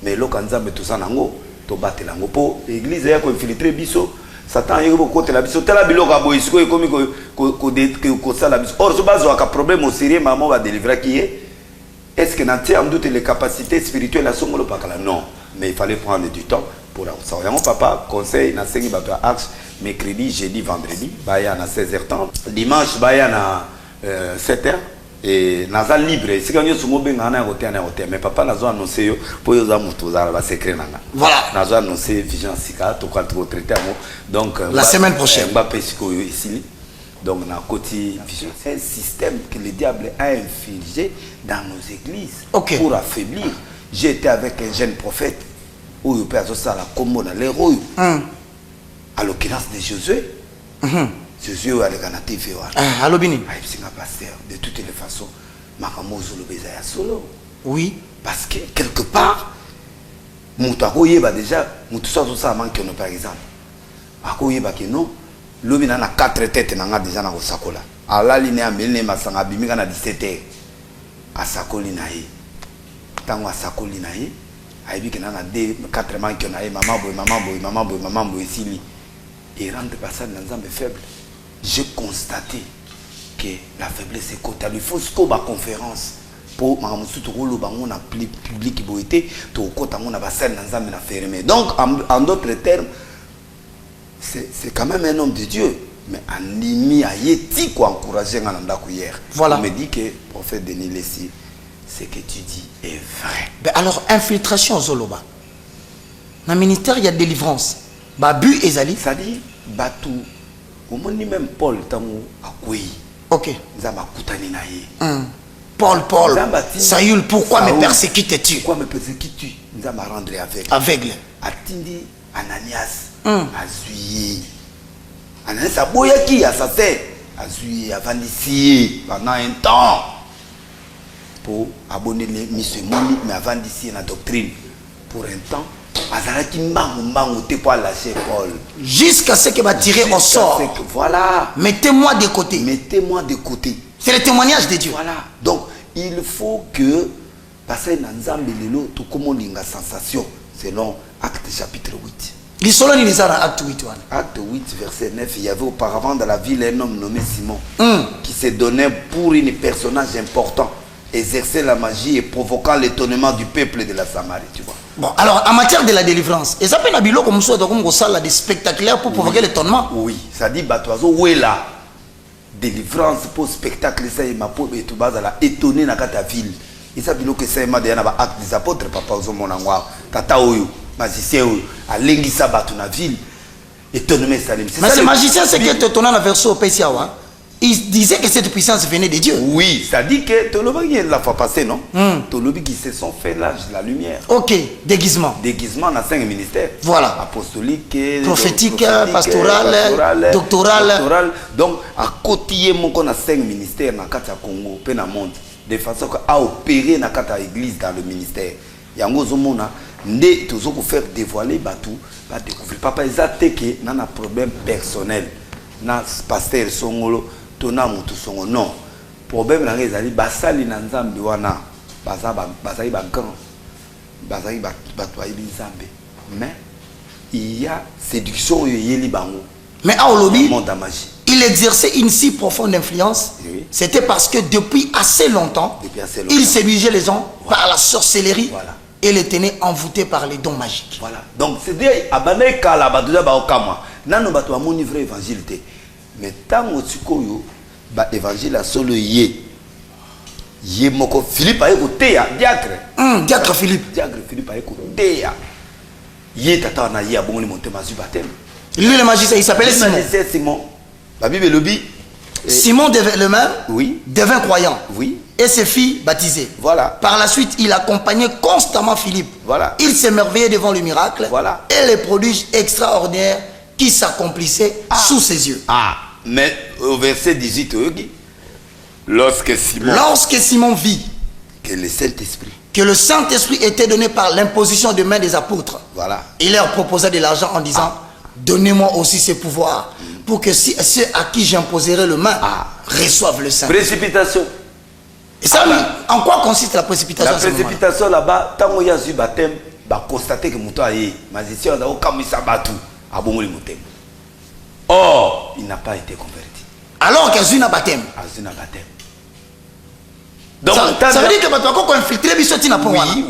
Mais lokanzambe tout ça nango to battre lango po église ya ko infiltrer biso Satan yego côté la biso tela biloko aboisiko e komi ko sala biso. Or ce bazo ka problème au sérieux maman va délivrer qui est. Est-ce que n'entend en doute les capacités spirituelles à son pakala? Non, mais il fallait prendre du temps pour ça. Mon papa conseil na sengi bato axe mercredi, jeudi, vendredi, baya na 16h30, dimanche baya na 7h et naza libre. Si quand yo sumo benga na hôtel mais papa nazo annoncer yo pour yo za mutu za ba secret nanga. Voilà. Nazo annoncer vision sika to quand to traiter mo. Donc la semaine prochaine ba pesiko ici. Donc na côté vision, c'est un système que le diable a infligé dans nos églises pour affaiblir. J'ai été avec un jeune prophète où il peut avoir ça la combo dans les roues. À l'occurrence de Josué. Josué avec un TV. Alobini. C'est un pasteur. De toutes les façons, Makamozo le bezaya solo. Oui. Parce que quelque part, Moutakoye va déjà, Moutoussa ça manque par exemple. Akoye va que non. L'homme a 4 têtes n'a déjà na sakola. ala liné amélé masanga bimika na 17h asakoli na ye tango asakoli na ye ayebiki na 4 manki na ye maman boy sili et rentre personne dans un faible. J'ai constaté que la faiblesse est côté. Il faut ce qu'on va conférence pour Maramusu Tokolo bango na public boité to kota ngona ba scène dans un fermé. Donc en d'autres termes c'est quand même un homme de Dieu, mais animi a yeti ko encourager nganda ko hier. Voilà. On me dit que prophète Denis Lessi, ce que tu dis est vrai. Ben alors infiltration Zoloba. Dans le ministère il y a délivrance. Babu ezali. Ça dit batu au moins même Paul tango akui. OK. Nzamba kutani na ye. Paul, Saül, pourquoi me persécutes-tu? Pourquoi me persécutes-tu? Nous allons rendre aveugle. Atindi Ananias, Azuye. Ananias a boya qui assassin. Azuye avant d'ici pendant un temps pour abonner les missions, mais avant d'ici la doctrine pour un temps. Azalaki mbangu te pour lâcher Paul. Jusqu'à ce que va tirer au sort. Voilà. Mettez-moi de côté. Mettez-moi de côté. C'est le témoignage de Dieu. Voilà. Donc, il faut que, parce que nous tout comme linga sensation, selon Acte chapitre 8. L'histoire ni les Acte 8. Acte 8, verset 9, il y avait auparavant dans la ville un homme nommé Simon, qui se donnait pour un personnage important, exercer la magie et provoquant l'étonnement du peuple de la Samarie, tu vois. Bon, alors en matière de la délivrance, et ça peut être comme ça, comme ça, des spectaculaires pour provoquer l'étonnement. Oui, ça dit, Batoazo, où est là? Délivrance pour spectacle, ça y est, ma pauvre, et tout bas, elle a étonné dans ta ville. Et ça, que ça y est, ma acte des apôtres, papa, aux hommes, tata, oyo. magicien alengisa bato na ville étonnement Salim. Mais ce magicien, c'est que tu as la version au PCA. Il disait que cette puissance venait de Dieu. Oui, ça dit que Tolobi la fois passée, non? Tolobi qui se sont fait l'âge de la lumière. Ok, déguisement. Déguisement dans 5 ministères. Voilà. Apostolique, prophétique, pastoral, doctoral. Donc, à côté, on a 5 ministères dans le Congo, dans le monde, de façon à opérer dans l'église dans le ministère. Il y a un toujours pour faire dévoiler tout, découvrir. Papa, ils ont un problème personnel. Na pasteur Songolo. Non, problème là les ali basali na nzambe wana bazali ba grand bazali ba toyi nzambe mais il y a séduction yeli bango mais à Olobi monde de magie il exerçait une si profonde influence. Oui. C'était parce que depuis assez longtemps il séduisait les gens par la sorcellerie et les tenait envoûtés par les dons magiques. Voilà, donc c'est dire abandé kala badoza ba okama nanu bato amoni vrai évangile. Mais tant que l'évangile a solo yé moko Philippe a écouté diacre diacre Philippe a écouté yé tata na yé a bon monter mazu baptême lui le magicien il s'appelait Simon la Bible le dit Simon le même oui devint croyant oui et ses filles baptisées. Voilà. Par la suite, il accompagnait constamment Philippe. Voilà. Il s'émerveillait devant le miracle. Voilà. Et les prodiges extraordinaires qui s'accomplissaient sous ses yeux. Ah, mais au verset 18, lorsque Simon vit que le Saint-Esprit était donné par l'imposition de main des apôtres, voilà. Il leur proposa de l'argent en disant donnez-moi aussi ce pouvoir pour que ceux à qui j'imposerai le main reçoivent le Saint-Esprit. Précipitation. Et ça, en quoi consiste la précipitation? La précipitation là-bas, tant qu'il y a eu baptême, bah constater que Mouton a eu magicien, on a comme ça battu à bon mouton. Or, il n'a pas été converti. Alors qu'il y a eu un baptême. Donc, ça veut dire que tu as infiltré les choses.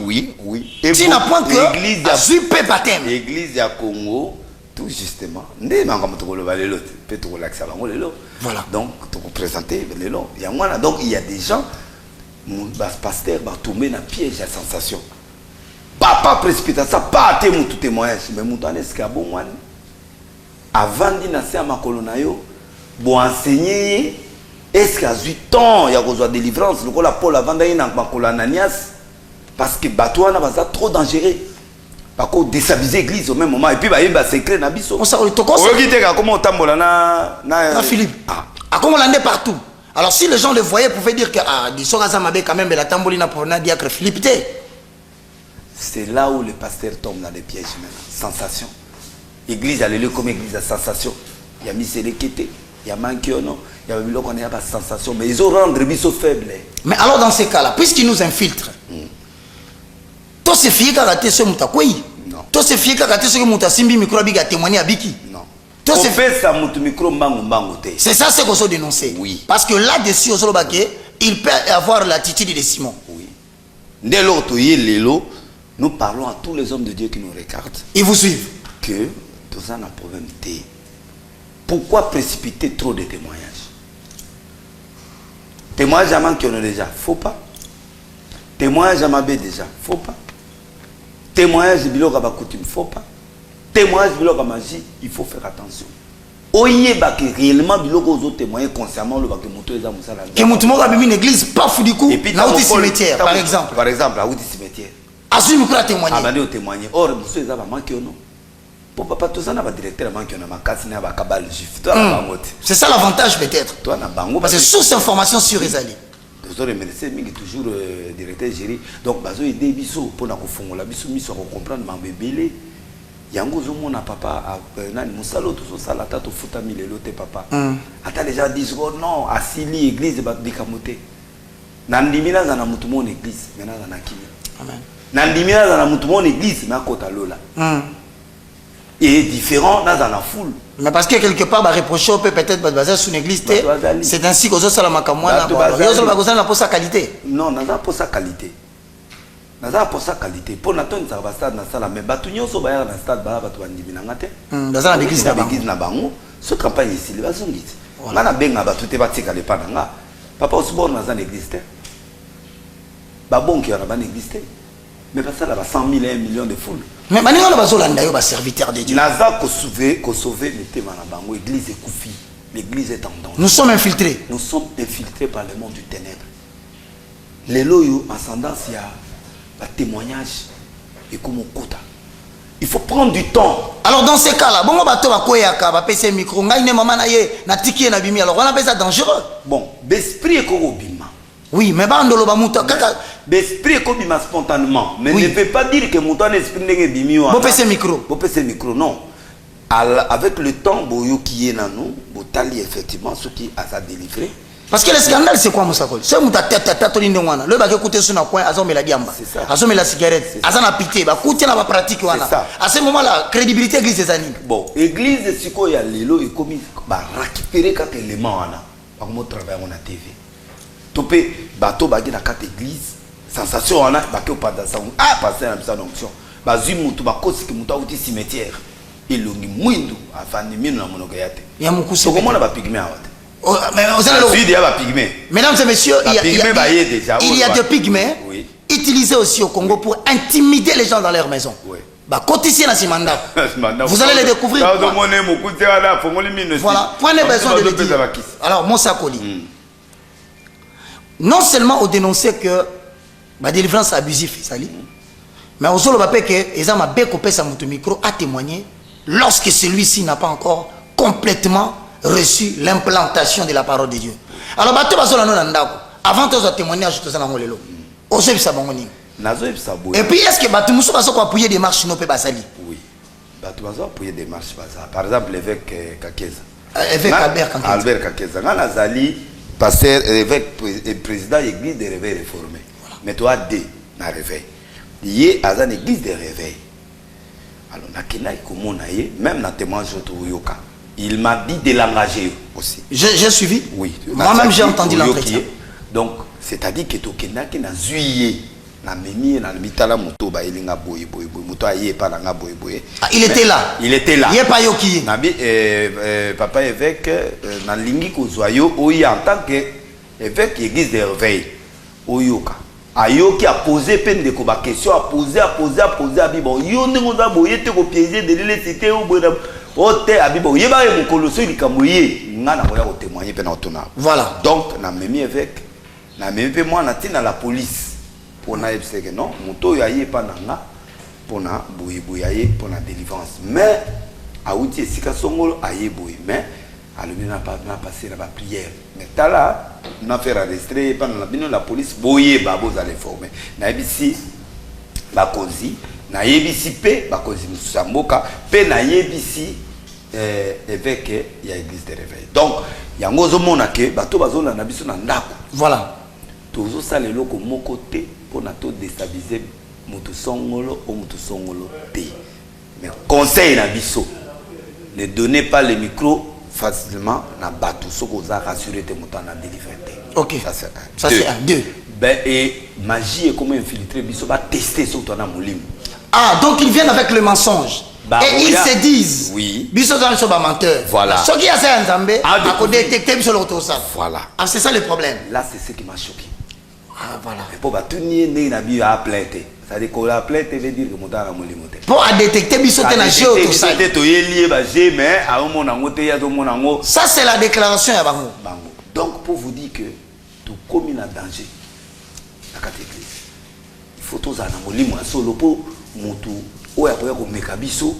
Oui. Tu n'as point que l'église a baptême. L'église à Congo, tout justement. Voilà. Donc, tu peux présenter les lots. Donc, il y a des gens, mon pasteur va tomber dans le piège à sensation. Pas précipitation, pas tout témoignage. Mais mon temps est-ce qu'il y a bon moine. Avant de naître à ma colonayo, bon enseigner. Est-ce qu'il y a 8 ans, il y a besoin de délivrance? Le coup, la Paul avant d'aller dans ma colonanias, parce que Batouana va être trop dangereux. Parce qu'on déstabilise l'église au même moment. Et puis, il va s'écrire dans Bisso. On s'arrête au conseil. Comment on tambola na Philippe. Ah, comment on l'en est partout. Alors, si les gens le voyaient, ils pouvaient dire que des Sorazamabe, quand même, la tambolina pour Diacre Philippe. C'est là où le pasteur tombe dans les pièges maintenant. Sensation. Église, allez-le comme église à sensation. Il y a mis Sélékété, il y a Mankiono, il y a mis qu'on a pas sensation, mais ils ont rendu Bisso faible. Mais alors, dans ces cas-là, puisqu'ils nous infiltrent, toi, c'est fier qu'à rater ce moutakouï. Non. Toi, c'est fier qu'à rater ce moutasimbi micro a témoigné à Biki. Non. Toi, c'est fait ça, micro bangote. C'est ça, c'est qu'on se dénoncer. Oui. Parce que là-dessus, au Solobake, il peut avoir l'attitude de Simon. Oui. Dès lors que Lélo, nous parlons à tous les hommes de Dieu qui nous regardent. Ils vous suivent. Que tout ça n'a problème. Pourquoi précipiter trop de témoignages? Témoignage à man qui en a déjà, faut pas. Témoignage à Mabé déjà, faut pas. Témoignage de Bilok à Bakoutim, faut pas. Témoignage de Bilok à Magie, il faut faire attention. Oye baki réellement Bilok aux autres témoigner consciemment le baki moto les amusala. Que Moutoumou a mis une église pas fou du coup. Et puis là où cimetière par exemple. Par exemple, là où cimetière. Azul micro a témoigné. Ah bah témoigner. Or monsieur les a manqué non. Pour papa tout ça n'a pas directeur manqué on a casse n'a pas cabal juif. Toi na bangote. C'est ça l'avantage peut-être. Toi na bango parce que source information sur Ezali. Nous avons remercié toujours directeur géri. Donc bazo aider biso pour na kofongola biso miso ko comprendre mambebele. Yango zo mona papa nani musalo to so sala tato futa milelo te papa. Ata déjà 10 secondes non asili église ba bikamote. Nandimina za na mutu mon église mena za na kimi. Amen. Nandimina za na mutu mon église na kota lola. Et différent dans la foule. Mais parce que quelque part, reprocher peut-être basé sur une église. C'est ainsi que ça la makamwana. Il a pour sa qualité. Non, n'a pas pour sa qualité. N'a pas pour sa qualité. Pour n'attendre ça va stade dans ça mais batunyo so ba na stade ba batu bandimi na ngate. Dans la église na bango. Ce campagne ici, les bazongit. Ngana benga batu te batika le pananga. Papa osbor na za église te. Ba bon qui na ban église te. mais pas ça là 100 000 1 million de foules. Mais maintenant on va zolanda yo ba serviteur de Dieu. Naza ko sauver mettez na bango église est koufi. L'église est en danger. Nous sommes infiltrés. Nous sommes infiltrés par le monde du ténèbre. Les loyaux en tendance il y a un témoignage et comme on kota. Il faut prendre du temps. Alors dans ces cas-là, bon bato ba koyaka ba pese micro ngai ne maman na ye na tiki na bimi alors on appelle ça dangereux. Bon, l'esprit est comme bima. Oui, mais bandolo ba muta kaka L'esprit est comme bima spontanément, mais oui. Ne veut pas dire que mon esprit n'est bimi ou. Bon pese micro. Bon pese micro non. Avec le temps boyo qui est dans nous, botali effectivement ce qui a sa délivré. Parce que le scandale c'est quoi Moussakoli? C'est muta tata tolinde wana. Le ba ke écouter sur na coin azome la diamba. C'est ça. Azome la cigarette. Azana pité ba koutia na ba pratique wana. À ce moment là, crédibilité église des animes. Bon, église de siko ya lelo et comme ba récupérer quatre éléments wana. Ba mo travailler on a TV. Topé bateau ba na quatre église, sensation wana ba ke pas dans ça. Ah passer na bisa d'onction. Ba zui mutu ba kosi ke mutu uti cimetière. Ilongi mwindu afandi mino na monoko yate. Ya mukusi. Comment on va pigmer awate? Oh, mais vous allez Mesdames et messieurs, il y a des pygmées oui. Utilisés aussi au Congo pour intimider les gens dans leur maison. Oui. Vous allez les découvrir. Voilà, prenez besoin de le dire. Alors, Moussakoli, non seulement on dénonçait que la délivrance abusive, mais aussi on va que les gens ont micro à témoigner lorsque celui-ci n'a pas encore complètement reçu l'implantation de la parole de Dieu. Alors, avant de témoigner, je te dis et puis, est-ce que tu peux appuyer des marches non basali? Oui, tu peux appuyer des marches. Par exemple, l'évêque Kakeza. Évêque Albert Kakeza. Nazali, pasteur, évêque et président de l'église des réveils réformés. Mais toi, deux, na réveil. Il y a une église de réveil. Alors, même dans témoignage de Yoka. Il m'a dit de l'engager aussi. J'ai suivi. Oui. Moi-même, j'ai entendu l'entretien. Donc, c'est-à-dire que tu as juillet. Il était là. Il était là. Il n'est pas yoki. Papa évêque, dans l'Ingi Kozoyo, en tant qu'évêque église de réveil, Oyoka. Ayoki a posé peine de questions, a posé, a dit bon, yo ne nous a boyé te copier de l'électricité au bout de. Voilà. Donc, na memi évêque, na memi moi na tina la police pour na que non, moto yaye pas nanga pour na boye pour na délivrance. Mais a outi sika songolo aye boye mais alumi na pas na passer la prière. Mais tala na faire arrêter pendant la bino la police boye babo za les former. Na ebisi ba kozi na yebisi pe bakozi musamboka pe na yebisi évêque ya église de réveil. Donc yango zo mona ke bato bazona na biso na ndako. Voilà. Tozo sala eloko moko te pour na to déstabiliser mutu songolo ou mutu songolo te. Mais conseil na biso, ne donnez pas le micro facilement na bato soko za rassurer te mutu na délivrer te. OK. Ça c'est un. Deux. Ben et magie est comme infiltrer biso ba tester sur toi na molimo. Ah, donc ils viennent avec le mensonge. Bah, et ils se disent, oui. Biso dans le menteur. Voilà. Ce qui a fait un zambé, à détecter sur l'auto ça. Voilà. Ah, c'est ça le problème. Là, c'est ce qui m'a choqué. Ah, voilà. Et pour tenir né na bi a plainte. Ça veut dire qu'on la plainte veut dire que mon dans mon limote. Pour détecter biso te na géo tout ça. Peut-être to lié ba G mais à un moment ngote ya to mon ngo. Ça c'est la déclaration ya bango. Donc pour vous dire que tout comme il a danger. La catégorie. Il faut tous en molimo solo pour mutu oya ko mekabiso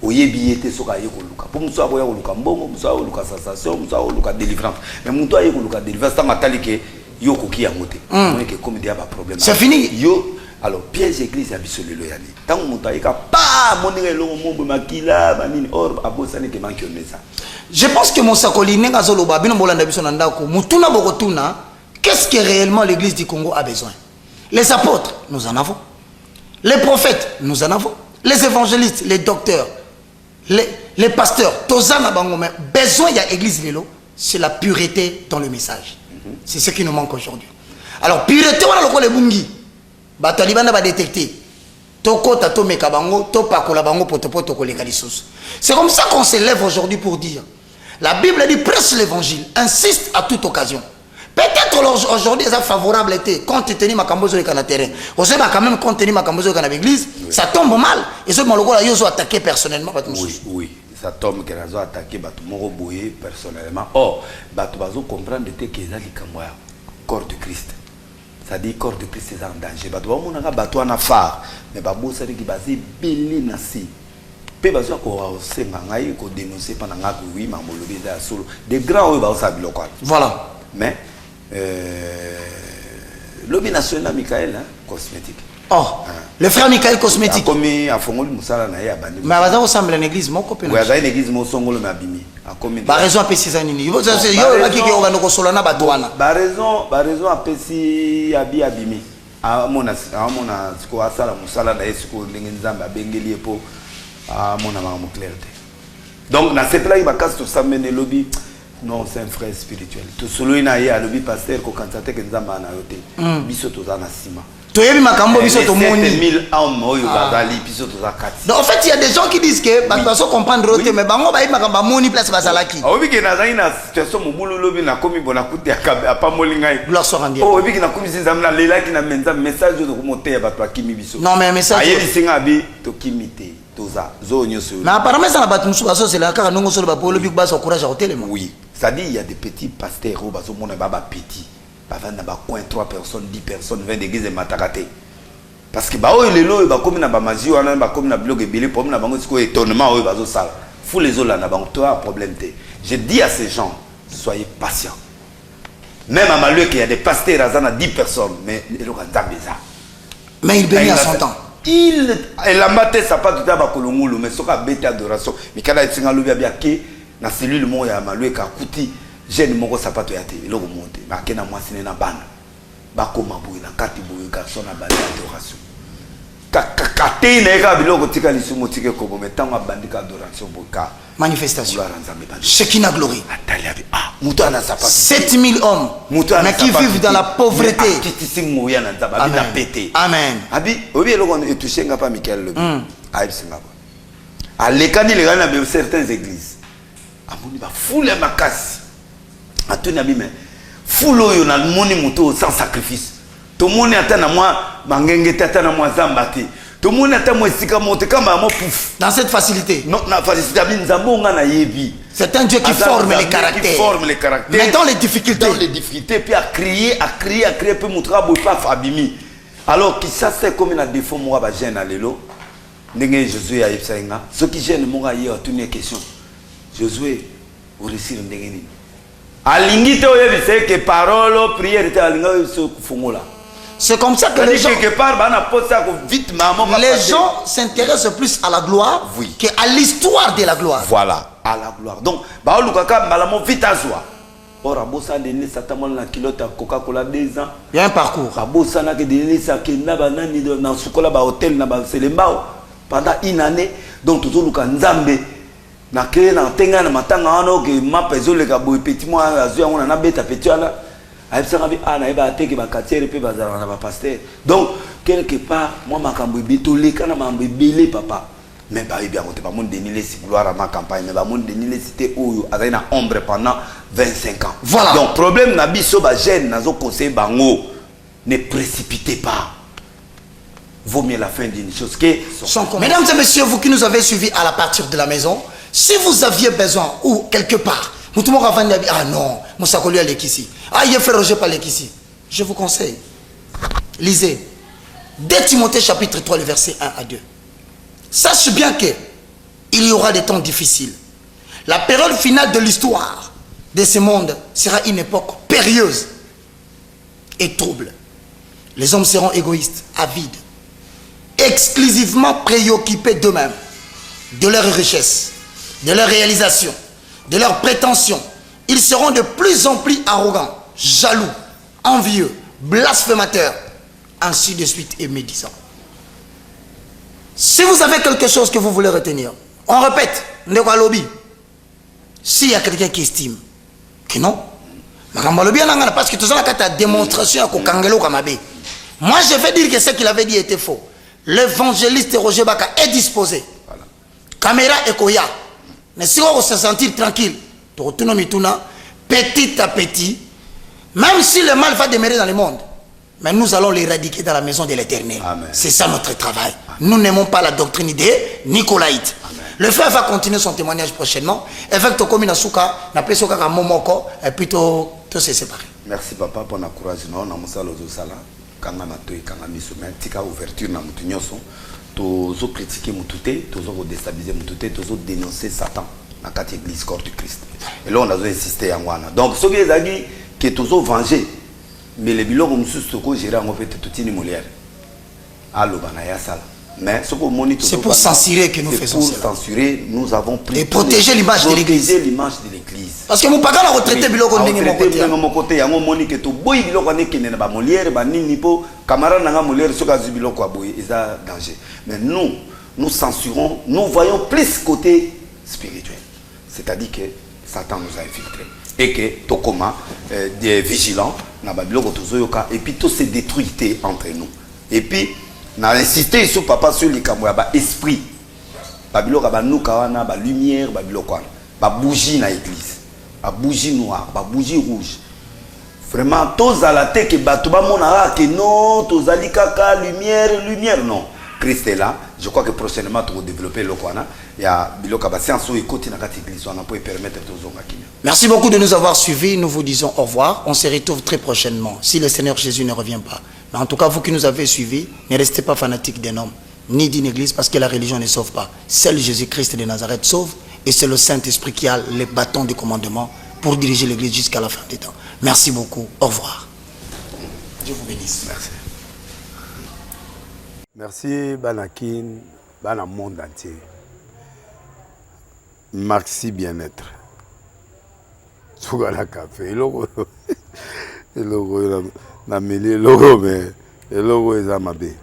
oyebi ete soka yeko luka pour muso akoya ko luka mbongo muso akoya luka sensation muso akoya luka délivrance mais muto ayeko luka délivrance ta matali ke yoko ki yangote on que comme dia ba problème c'est fini yo alors piège église ya biso lelo yani tant muto ayeka pa monere lo mombo makila banini or abosane ke manki onesa. Je pense que Moussakoli nenga zoloba bino bolanda biso na ndako mutuna bokotuna qu'est-ce que réellement l'église du Congo a besoin. Les apôtres nous en avons, les prophètes nous en avons, les évangélistes, les docteurs, les pasteurs, Tozana Bango, mais besoin il y a église Lelo, c'est la pureté dans le message. C'est ce qui nous manque aujourd'hui. Alors, pureté, on a le bungi. Batalibana va détecter. Toko tato mekabango, to pakola bango potopo toko les kalisos. C'est comme ça qu'on s'élève aujourd'hui pour dire. La Bible dit prêche l'évangile, insiste à toute occasion. Peut-être aujourd'hui, ça favorable était, compte tenu ma cambozo et na terrain. On sait quand même compte tenu ma cambozo et na l'église, ça tombe mal. Et ce malheureux là, ils ont attaqué personnellement. Oui, ça tombe que ils ont attaqué, personnellement. Or, ils comprendre que les corps de Christ. C'est-à-dire corps de Christ est en danger. Ils ont bateau en phare, mais ils ont basé belé nasi. Pe bazo ko senga ngai ko dénoncer pendant ngako oui mamolobi za solo des grands ba sa biloko. Voilà. Mais l'objet national Michael cosmétique. Oh, le frère Michael cosmétique. Comme a fongoli musala na ya bandi. Mais baza ressemble à une église moko pe. Oui, za une église mo songolo na bimi. A comme ba raison a pesi za nini. Yo la ki ko ngano ko solana bato wana. Ba raison a pesi abi abimi. A mona ko asala musala na yesu ko ndenge nzamba bengeli epo a mona ma clarté. Donc na sepla il va casse tout ça mener lobby. Non, c'est un frère spirituel. Tout solo ina ye a lobby pasteur ko kantate ke nzamba na yote. Biso to za na sima. Toyebi makambo biso to moni 7000 hommes oyo bazali biso to za kati. Donc en fait il y a des gens qui disent que ba baso comprendre rote mais bango ba makambo moni place bazalaki. Ah oui que na za ina situation mobulu lobby na komi bona kuti apa molinga. Gloire soit rendue. Oh oui que na komi zinzamna lela ki na menza message de monter ba to kimi biso. Non mais message. Ayebi singa bi to kimite toza zo nyoso. Mais apparemment ça na ba musu baso c'est la car nongo solo ba polo bi ba so courage à hôtel. Oui. C'est-à-dire il y a des petits pasteurs au baso mona baba petit. Bava na ba coin 3 personnes, 10 personnes, 20 d'église et matakate. Parce que bah les lois bah comme na ba mazi wana ba comme na blog ebele pour na bango siko étonnement oyo bazo sala. Fou les autres là na bango toi problème té. Je dis à ces gens soyez patients. Même à Maloué qu'il y a des pasteurs à 10 personnes mais ils ont ça. Mais il bénit à son temps. Il a maté sa pas tout à ba kolongolo mais soka bête adoration. Mais kada tsinga lobi bien ke na cellule mo ya Maloué ka kuti jeune moko sapato ya te il remonte. Ba ke na mwasine na bana. Ba koma boui na kati boui garçon na ba adoration. Kakate na eka biloko tika lisumo tike kobo metanga bandika adoration boka manifestation Shekinah glory atali abi muto ana sapato 7000 hommes mais qui vivent dans la pauvreté kitisi moya na nzaba abi na pété amen abi obi eloko etushenga pa Michael lobi abi singa ba alekani le gana be certaines églises amoni ba foule makasi atuni abi mais foule oyo na moni muto sans sacrifice. Tout le monde attend à moi, mangenge tata à moi zambati. Tout le monde attend à moi sika monte comme à moi pouf. Dans cette facilité. Non, na facilité bin zambonga na yebi. C'est un Dieu qui forme les caractères. Qui forme les caractères. Mais dans les difficultés. Dans les difficultés, puis à crier, puis montrer à bouffa Fabimi. Alors qui ça c'est comme un défaut moi ba gêne à l'élo. Ndenge Josué a yepsainga. Ce qui gêne moi hier toute une question. Josué, vous réussir ndenge ni. Alingite oyebi c'est que parole prière était alinga so kufongola. C'est comme ça que les gens, les gens s'intéressent plus à la gloire qu'à l'histoire de la gloire. Voilà, à la gloire. Donc, il y a un parcours. Pendant une année, donc tout le monde na créé na tenga na matanga ano que ma peso le kabo petit moi azua on na beta petit ala aibsanga bi ana eba teke ba katiere pe bazala na ba pasteur. Donc quelque part moi makambo bitole kana mambo belé papa mais ba bien côté ba mon dénilé si gloire à ma campagne mais ba mon dénilé c'était oyo azana ombre pendant 25 ans. Voilà. Donc problème na biso ba jeune nazo conseil bango ne précipitez pas. Vaut mieux la fin d'une chose que son. Mesdames et messieurs, vous qui nous avez suivis à la partir de la maison, si vous aviez besoin ou quelque part, vous tout le monde va dire ah non, Moussa Koli a l'équissi. Ah, il est fait Roger par l'équissi. Je vous conseille. Lisez. 2 Timothée chapitre 3, le verset 1 à 2. Sache bien que il y aura des temps difficiles. La période finale de l'histoire de ce monde sera une époque périlleuse et trouble. Les hommes seront égoïstes, avides, exclusivement préoccupés d'eux-mêmes, de leurs richesses, de leurs réalisations, de leurs prétentions. Ils seront de plus en plus arrogants, jaloux, envieux, blasphémateurs, ainsi de suite et médisants. Si vous avez quelque chose que vous voulez retenir, on répète, s'il y a quelqu'un qui estime que non, parce que tout ça, la démonstration, moi je vais dire que ce qu'il avait dit était faux. L'évangéliste Roger Baka est disposé. Voilà. Caméra et Koya. Mais si on se sentir tranquille, petit à petit, Même si le mal va demeurer dans le monde, mais nous allons l'éradiquer dans la maison de l'Éternel. C'est ça notre travail. Nous n'aimons pas la doctrine des Nicolaïtes. Le frère va continuer son témoignage prochainement. Avec ton commune Asuka, n'a pas soka momoko et puis tout se séparer. Merci papa pour l'encouragement. Non, na musala sala. Kanga na toi kanga misuma. Tika ouverture na mutu nyonso. Tozo critiquer mututé, tozo déstabiliser mututé, tozo dénoncer Satan dans la église corps du Christ. Et là on a insisté en wana. Donc ce qui est dit que tozo venger, mais les bilans comme sous ko gérer en fait tout ini molière. Allo banaya sala. Mais ce c'est pour censurer que nous faisons cela. Pour censurer, nous avons pris et protéger l'image de l'église. Protéger l'image de l'église. Parce que mon papa a retraité biloko ndenge mon côté. Yango moni que to boy biloko ne kenena ba molière ba nini po camarade nanga molière soka zu biloko aboy eza danger. Mais nous censurons, nous voyons plus côté spirituel. C'est-à-dire que Satan nous a infiltrés et que tokoma des vigilants na ba biloko tozoyoka et puis tout se détruit entre nous. Et puis na insisté sur papa sur les caméras ba esprit ba biloko ba nukawana ba lumière ba biloko ba bougie na église ba bougie noire ba bougie rouge vraiment tous à la tête que bato ba mona que non tous ali kaka lumière non Christ est là. Je crois que prochainement tu vas développer le kwana il y a biloko ba science ou écoute na kat église on peut permettre tous zonga kinya. Merci beaucoup de nous avoir suivis. Nous vous disons au revoir. On se retrouve très prochainement si le Seigneur Jésus ne revient pas. Mais en tout cas, vous qui nous avez suivis, ne restez pas fanatiques d'un homme, ni d'une église, parce que la religion ne sauve pas. Seul Jésus-Christ de Nazareth sauve, et c'est le Saint-Esprit qui a les bâtons de commandement pour diriger l'église jusqu'à la fin des temps. Merci beaucoup. Au revoir. Dieu vous bénisse. Merci. Merci, Banakin, Bana monde entier. Merci bien-être. Sougala café, logo, na mêlé logo, mais le logo est amabé.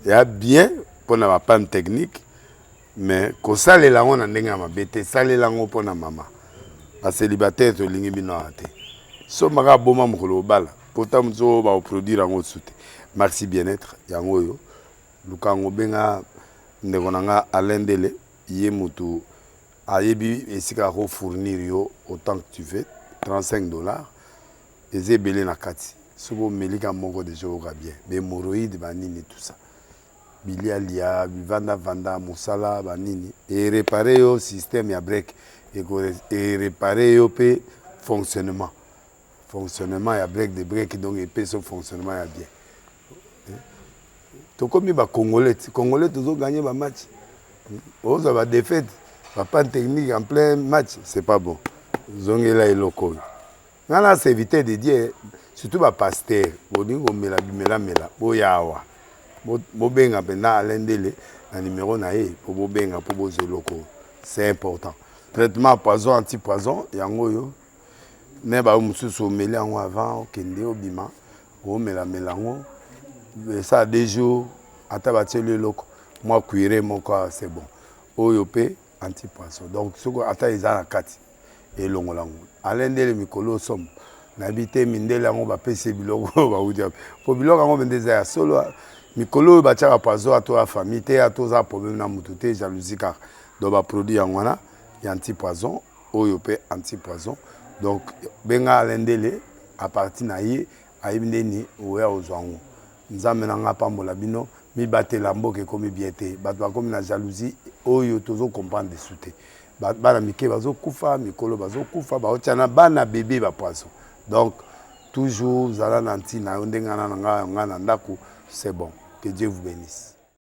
Il y a bien pour la panne technique, mais quand ça les langues on a n'enga amabé, ça les langues pour la maman. La célibataire to lingi bino ate. So maga boma mukolo bala. Pourtant mzo ba produire en soute. Merci bien-être yango yo. Lukango benga ndekonanga alendele yé mutu ayebi esika ko fournir yo autant que tu veux $35 eze belé na kati sobo melika moko de joga bien bémoroïde banini tout ça bilialia vanda musala banini et réparer yo système ya break et réparer yo pe fonctionnement ya break de break donc et pe son fonctionnement ya bien to comme ba congolais toujours gagner ba match on va défaite pas technique en plein match, c'est pas bon. Zongela et loco. Nana c'est éviter de dire surtout ba pasteur, boningo mela boyawa. Bobenga pena alendele na numéro na e pour bobenga pour bozo loco. C'est important. Traitement poison anti-poison yango yo. Ne ba mususu meli yango avant okende obima, o mela ngo. Ça des jours atabatie le loco. Moi cuire mon corps c'est bon. Oyope anti-poisson. Donc, ce qu'on attend, ils ont la carte. Et l'on l'a. Alendele les mikolo somme. N'habite mindele on va payer biloko va vous dire. Pour biloko on vende des solo. Mikolo va tirer poisson à toi famille, à toi ça problème na mututé jalousie car donc va produire en wana y anti-poison, oyope anti-poison. Donc benga alendele à partir na yi ayibindeni oya ozwango. Nzambe na nga pambola bino mi batela mboke komi biete bato bakomi na jalousie oyo tozo comprendre de souté bana mike bazo kufa mikolo bazo kufa baotiana bana bébé ba poisson donc toujours zala nanti na ndenga na nga na ndako c'est bon que Dieu vous bénisse.